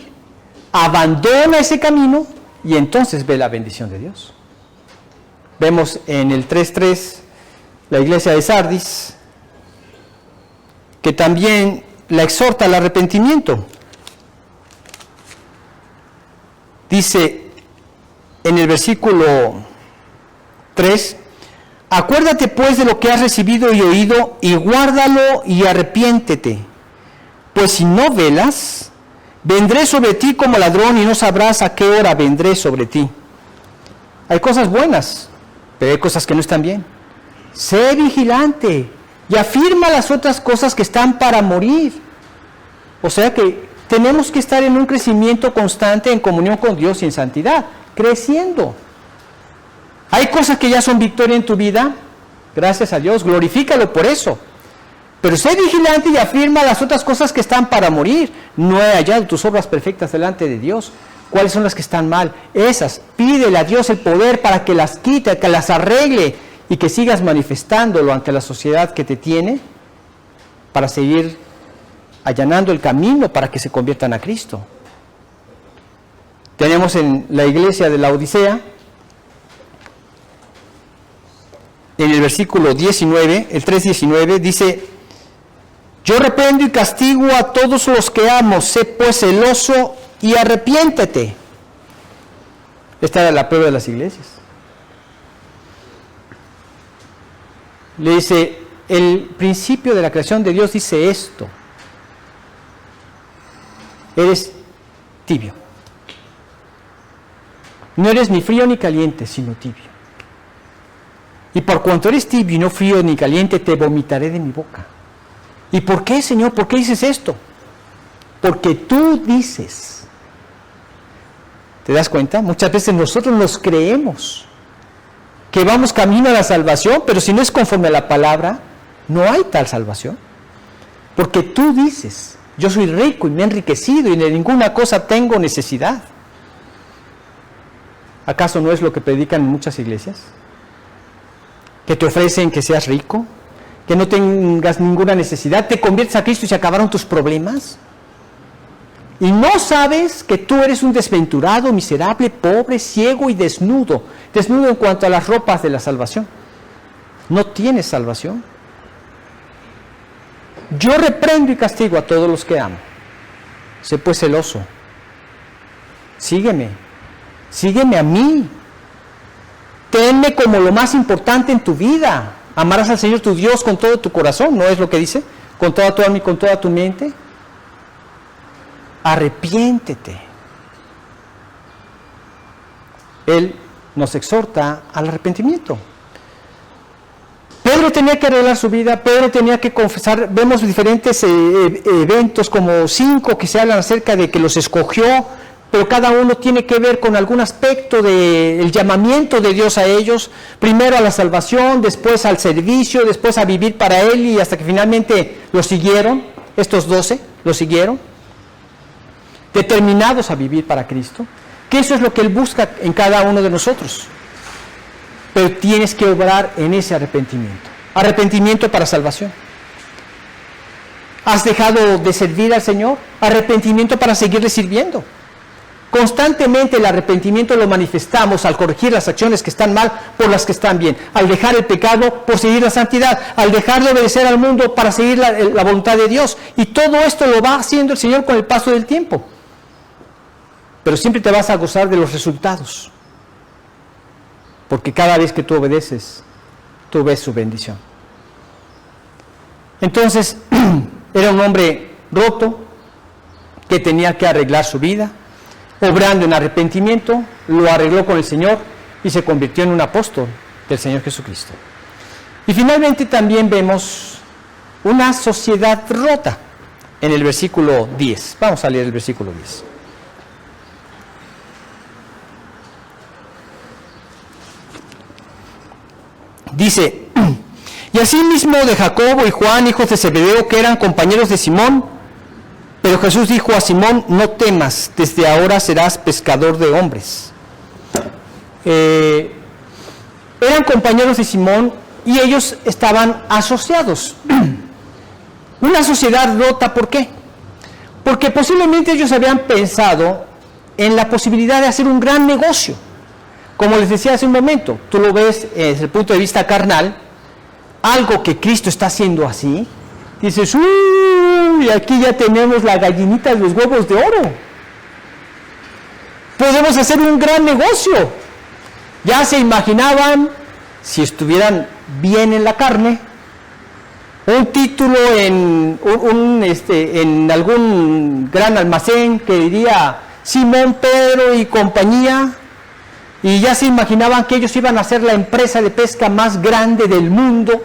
S1: abandona ese camino y entonces ve la bendición de Dios. Vemos en el 3.3 la iglesia de Sardis, que también la exhorta al arrepentimiento. Dice en el versículo 3: acuérdate pues de lo que has recibido y oído, y guárdalo y arrepiéntete. Pues si no velas, vendré sobre ti como ladrón y no sabrás a qué hora vendré sobre ti. Hay cosas buenas, pero hay cosas que no están bien. Sé vigilante y afirma las otras cosas que están para morir. O sea que tenemos que estar en un crecimiento constante en comunión con Dios y en santidad, creciendo. Hay cosas que ya son victoria en tu vida, gracias a Dios, glorifícalo por eso. Pero sé vigilante y afirma las otras cosas que están para morir. No he hallado tus obras perfectas delante de Dios. ¿Cuáles son las que están mal? Esas, pídele a Dios el poder para que las quite, que las arregle y que sigas manifestándolo ante la sociedad que te tiene para seguir allanando el camino para que se conviertan a Cristo. Tenemos en la iglesia de la Odisea, en el versículo 19, el 3:19, dice: yo reprendo y castigo a todos los que amo, sé pues celoso y arrepiéntete. Esta era la prueba de las iglesias. Le dice, el principio de la creación de Dios dice esto: eres tibio. No eres ni frío ni caliente, sino tibio. Y por cuanto eres tibio y no frío ni caliente, te vomitaré de mi boca. ¿Y por qué, Señor? ¿Por qué dices esto? Porque tú dices. ¿Te das cuenta? Muchas veces nosotros nos creemos que vamos camino a la salvación, pero si no es conforme a la palabra, no hay tal salvación. Porque tú dices: yo soy rico y me he enriquecido y de ninguna cosa tengo necesidad. ¿Acaso no es lo que predican en muchas iglesias? Que te ofrecen que seas rico, que no tengas ninguna necesidad, te conviertes a Cristo y se acabaron tus problemas. Y no sabes que tú eres un desventurado, miserable, pobre, ciego y desnudo. Desnudo en cuanto a las ropas de la salvación. No tienes salvación. Yo reprendo y castigo a todos los que amo. Sé pues celoso. Sígueme. Sígueme a mí. Tenme como lo más importante en tu vida. Amarás al Señor tu Dios con todo tu corazón, ¿no es lo que dice? Con toda tu alma y con toda tu mente. Arrepiéntete. Él nos exhorta al arrepentimiento. Pedro tenía que arreglar su vida, Pedro tenía que confesar. Vemos diferentes eventos, como 5 que se hablan acerca de que los escogió, pero cada uno tiene que ver con algún aspecto del llamamiento de Dios a ellos, primero a la salvación, después al servicio, después a vivir para Él, y hasta que finalmente lo siguieron, estos 12 lo siguieron, determinados a vivir para Cristo, que eso es lo que Él busca en cada uno de nosotros. Pero tienes que obrar en ese arrepentimiento. Arrepentimiento para salvación. ¿Has dejado de servir al Señor? Arrepentimiento para seguirle sirviendo. Constantemente el arrepentimiento lo manifestamos al corregir las acciones que están mal por las que están bien, al dejar el pecado por seguir la santidad, al dejar de obedecer al mundo para seguir la voluntad de Dios. Y todo esto lo va haciendo el Señor con el paso del tiempo. Pero siempre te vas a gozar de los resultados, porque cada vez que tú obedeces, tú ves su bendición. Entonces, era un hombre roto, que tenía que arreglar su vida, obrando en arrepentimiento, lo arregló con el Señor y se convirtió en un apóstol del Señor Jesucristo. Y finalmente también vemos una sociedad rota en el versículo 10. Vamos a leer el versículo 10. Dice: y asimismo de Jacobo y Juan, hijos de Zebedeo, que eran compañeros de Simón. Pero Jesús dijo a Simón: no temas, desde ahora serás pescador de hombres. Eran compañeros de Simón y ellos estaban asociados. Una sociedad rota, ¿por qué? Porque posiblemente ellos habían pensado en la posibilidad de hacer un gran negocio. Como les decía hace un momento, tú lo ves desde el punto de vista carnal, algo que Cristo está haciendo así, dices: uy, aquí ya tenemos la gallinita de los huevos de oro. Podemos hacer un gran negocio. Ya se imaginaban, si estuvieran bien en la carne, un título en algún gran almacén que diría Simón, Pedro y compañía, y ya se imaginaban que ellos iban a ser la empresa de pesca más grande del mundo,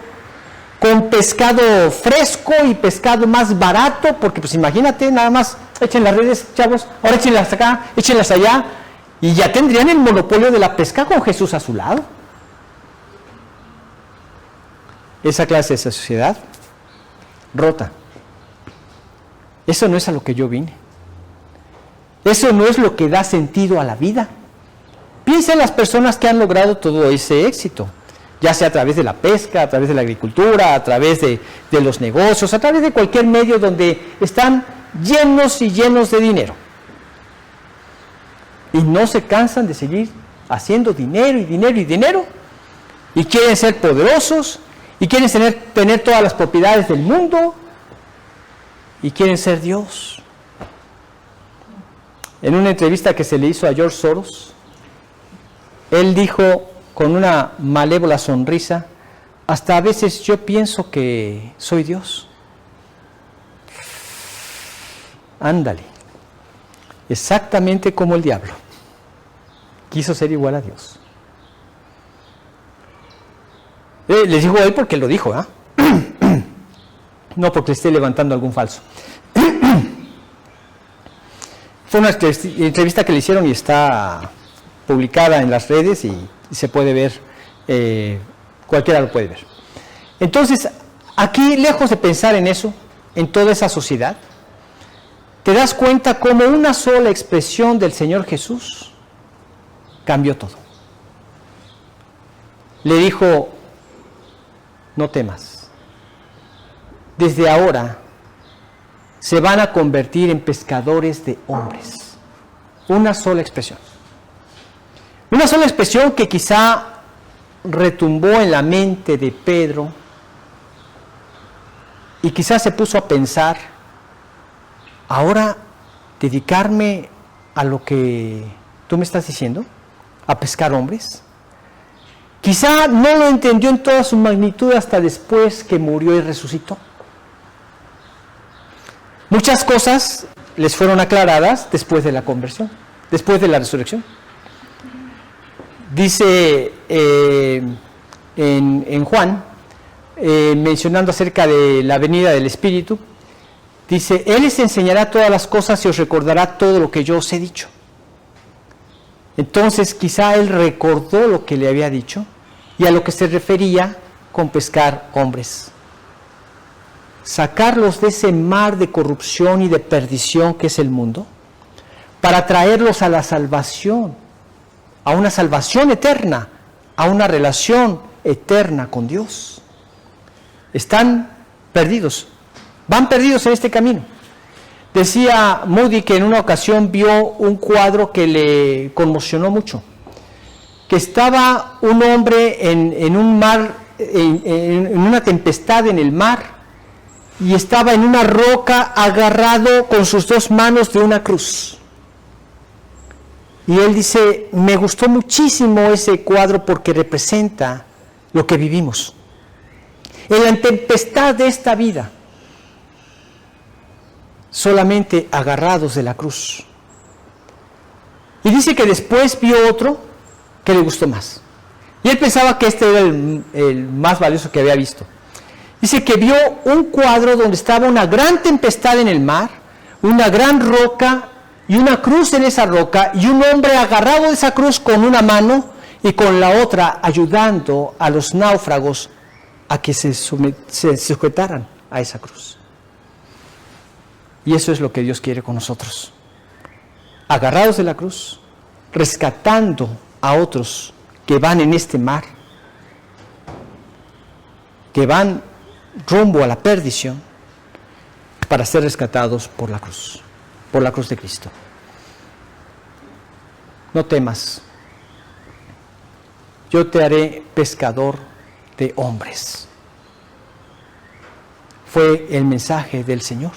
S1: con pescado fresco y pescado más barato, porque pues imagínate, nada más echen las redes, chavos, ahora échenlas acá, échenlas allá, y ya tendrían el monopolio de la pesca con Jesús a su lado. Esa clase de sociedad rota. Eso no es a lo que yo vine. Eso no es lo que da sentido a la vida. Piensa en las personas que han logrado todo ese éxito, ya sea a través de la pesca, a través de la agricultura, a través de los negocios, a través de cualquier medio donde están llenos y llenos de dinero. Y no se cansan de seguir haciendo dinero y dinero y dinero, y quieren ser poderosos, y quieren tener todas las propiedades del mundo, y quieren ser Dios. En una entrevista que se le hizo a George Soros, él dijo con una malévola sonrisa: hasta a veces yo pienso que soy Dios. Ándale, exactamente como el diablo. Quiso ser igual a Dios. Les digo él porque lo dijo, ¿ah? No porque esté levantando algún falso. Fue una entrevista que le hicieron y está publicada en las redes y se puede ver, cualquiera lo puede ver. Entonces, aquí, lejos de pensar en eso, en toda esa sociedad, te das cuenta cómo una sola expresión del Señor Jesús cambió todo. Le dijo: no temas, desde ahora se van a convertir en pescadores de hombres. Una sola expresión. Una sola expresión que quizá retumbó en la mente de Pedro y quizá se puso a pensar: ahora dedicarme a lo que tú me estás diciendo, a pescar hombres. Quizá no lo entendió en toda su magnitud hasta después que murió y resucitó. Muchas cosas les fueron aclaradas después de la conversión, después de la resurrección. Dice en Juan, mencionando acerca de la venida del Espíritu, dice: Él les enseñará todas las cosas y os recordará todo lo que yo os he dicho. Entonces quizá él recordó lo que le había dicho y a lo que se refería con pescar hombres. Sacarlos de ese mar de corrupción y de perdición que es el mundo, para traerlos a la salvación, a una salvación eterna, a una relación eterna con Dios. Están perdidos, van perdidos en este camino. Decía Moody que en una ocasión vio un cuadro que le conmocionó mucho, que estaba un hombre en un mar, en una tempestad en el mar, y estaba en una roca agarrado con sus dos manos de una cruz. Y él dice, me gustó muchísimo ese cuadro porque representa lo que vivimos. En la tempestad de esta vida, solamente agarrados de la cruz. Y dice que después vio otro que le gustó más. Y él pensaba que este era el más valioso que había visto. Dice que vio un cuadro donde estaba una gran tempestad en el mar, una gran roca y una cruz en esa roca, y un hombre agarrado de esa cruz con una mano y con la otra ayudando a los náufragos a que se sujetaran a esa cruz. Y eso es lo que Dios quiere con nosotros. Agarrados de la cruz, rescatando a otros que van en este mar, que van rumbo a la perdición, para ser rescatados por la cruz de Cristo. No temas, yo te haré pescador de hombres. Fue el mensaje del Señor.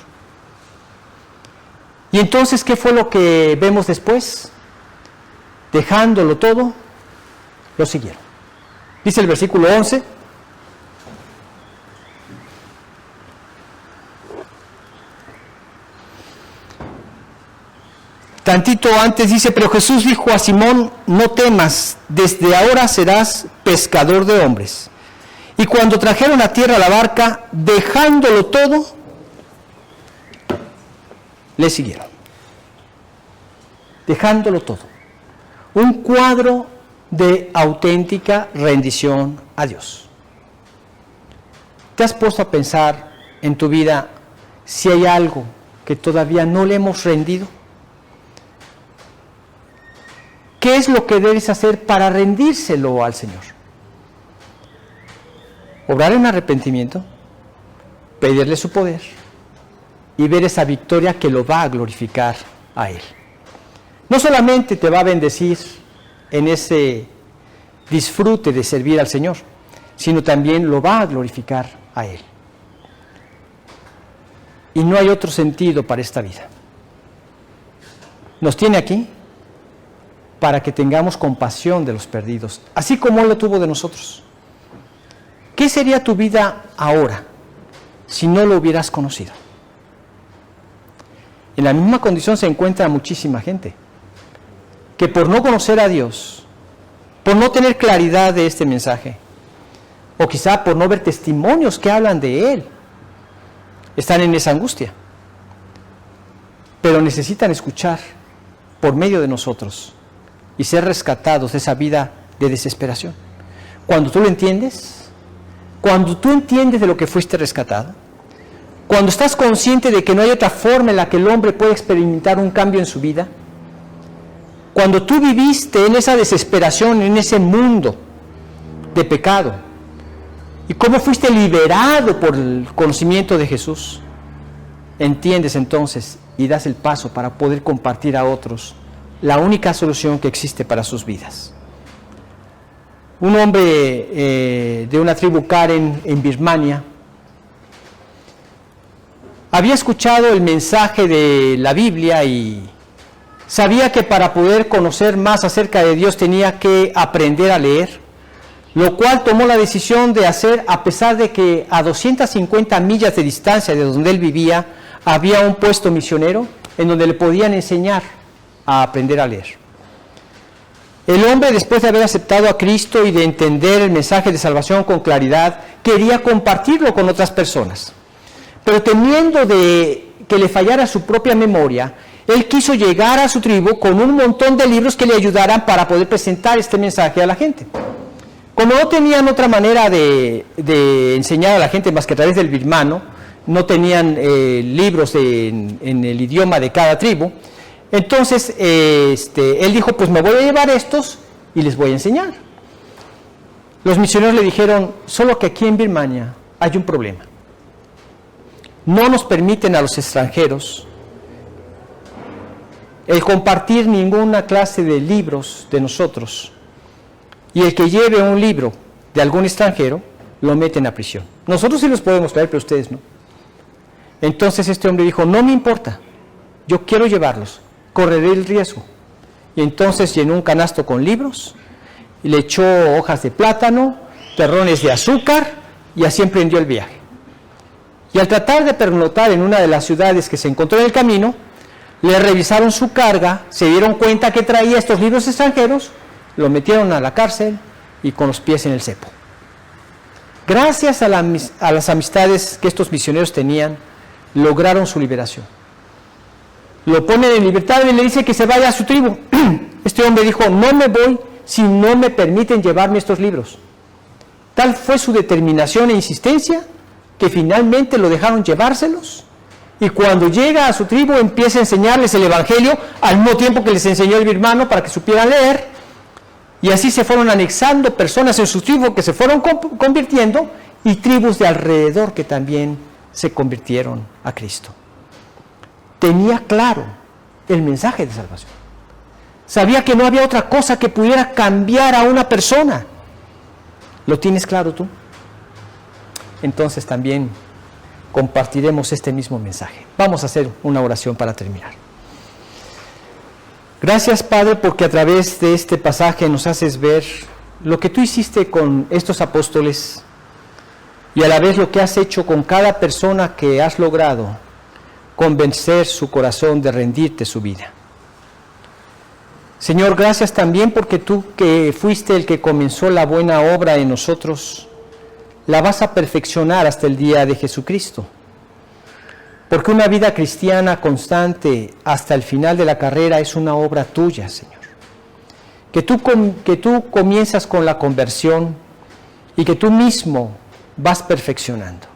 S1: Y entonces, ¿qué fue lo que vemos después? Dejándolo todo, lo siguieron. Dice el versículo 11. Tantito antes dice, pero Jesús dijo a Simón, no temas, desde ahora serás pescador de hombres. Y cuando trajeron a tierra la barca, dejándolo todo, le siguieron. Dejándolo todo. Un cuadro de auténtica rendición a Dios. ¿Te has puesto a pensar en tu vida si hay algo que todavía no le hemos rendido? ¿Qué es lo que debes hacer para rendírselo al Señor? Obrar en arrepentimiento, pedirle su poder y ver esa victoria que lo va a glorificar a Él. No solamente te va a bendecir en ese disfrute de servir al Señor, sino también lo va a glorificar a Él. Y no hay otro sentido para esta vida. Nos tiene aquí para que tengamos compasión de los perdidos, así como Él lo tuvo de nosotros. ¿Qué sería tu vida ahora si no lo hubieras conocido? En la misma condición se encuentra muchísima gente que por no conocer a Dios, por no tener claridad de este mensaje, o quizá por no ver testimonios que hablan de Él, están en esa angustia. Pero necesitan escuchar por medio de nosotros y ser rescatados de esa vida de desesperación. Cuando tú lo entiendes, cuando tú entiendes de lo que fuiste rescatado, cuando estás consciente de que no hay otra forma en la que el hombre puede experimentar un cambio en su vida, cuando tú viviste en esa desesperación, en ese mundo de pecado, y cómo fuiste liberado por el conocimiento de Jesús, entiendes entonces y das el paso para poder compartir a otros la única solución que existe para sus vidas. Un hombre de una tribu Karen en Birmania había escuchado el mensaje de la Biblia y sabía que para poder conocer más acerca de Dios tenía que aprender a leer, lo cual tomó la decisión de hacer a pesar de que a 250 millas de distancia de donde él vivía había un puesto misionero en donde le podían enseñar a aprender a leer. El hombre, después de haber aceptado a Cristo y de entender el mensaje de salvación con claridad, quería compartirlo con otras personas. Pero temiendo de que le fallara su propia memoria, él quiso llegar a su tribu con un montón de libros que le ayudaran para poder presentar este mensaje a la gente. Como no tenían otra manera de enseñar a la gente más que a través del birmano, no tenían libros en el idioma de cada tribu, entonces él dijo, pues me voy a llevar estos y les voy a enseñar. Los misioneros le dijeron, solo que aquí en Birmania hay un problema. No nos permiten a los extranjeros el compartir ninguna clase de libros de nosotros, y el que lleve un libro de algún extranjero, lo meten a prisión. Nosotros sí los podemos traer, pero ustedes no. Entonces este hombre dijo, no me importa, yo quiero llevarlos, correré el riesgo. Y entonces llenó un canasto con libros, y le echó hojas de plátano, terrones de azúcar, y así emprendió el viaje. Y al tratar de pernoctar en una de las ciudades que se encontró en el camino, le revisaron su carga, se dieron cuenta que traía estos libros extranjeros, lo metieron a la cárcel y con los pies en el cepo. Gracias a las amistades que estos misioneros tenían, lograron su liberación. Lo ponen en libertad y le dice que se vaya a su tribu. Este hombre dijo, no me voy si no me permiten llevarme estos libros. Tal fue su determinación e insistencia que finalmente lo dejaron llevárselos, y cuando llega a su tribu empieza a enseñarles el Evangelio al mismo tiempo que les enseñó el birmano para que supieran leer, y así se fueron anexando personas en su tribu que se fueron convirtiendo, y tribus de alrededor que también se convirtieron a Cristo. Tenía claro el mensaje de salvación. Sabía que no había otra cosa que pudiera cambiar a una persona. ¿Lo tienes claro tú? Entonces también compartiremos este mismo mensaje. Vamos a hacer una oración para terminar. Gracias, Padre, porque a través de este pasaje nos haces ver lo que tú hiciste con estos apóstoles y a la vez lo que has hecho con cada persona que has logrado convencer su corazón de rendirte su vida. Señor, gracias también porque tú, que fuiste el que comenzó la buena obra en nosotros, la vas a perfeccionar hasta el día de Jesucristo. Porque una vida cristiana constante hasta el final de la carrera es una obra tuya, Señor. Que tú comienzas con la conversión y que tú mismo vas perfeccionando.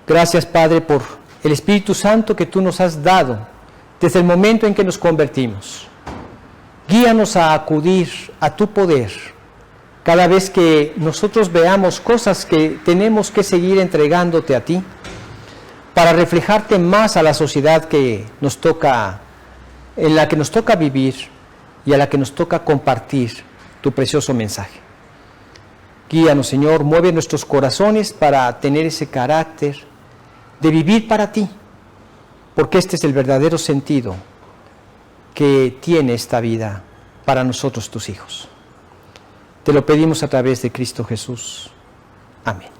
S1: Gracias, Padre, por el Espíritu Santo que tú nos has dado desde el momento en que nos convertimos. Guíanos a acudir a tu poder cada vez que nosotros veamos cosas que tenemos que seguir entregándote a ti, para reflejarte más a la sociedad que nos toca, en la que nos toca vivir y a la que nos toca compartir tu precioso mensaje. Guíanos, Señor, mueve nuestros corazones para tener ese carácter de vivir para ti, porque este es el verdadero sentido que tiene esta vida para nosotros, tus hijos. Te lo pedimos a través de Cristo Jesús. Amén.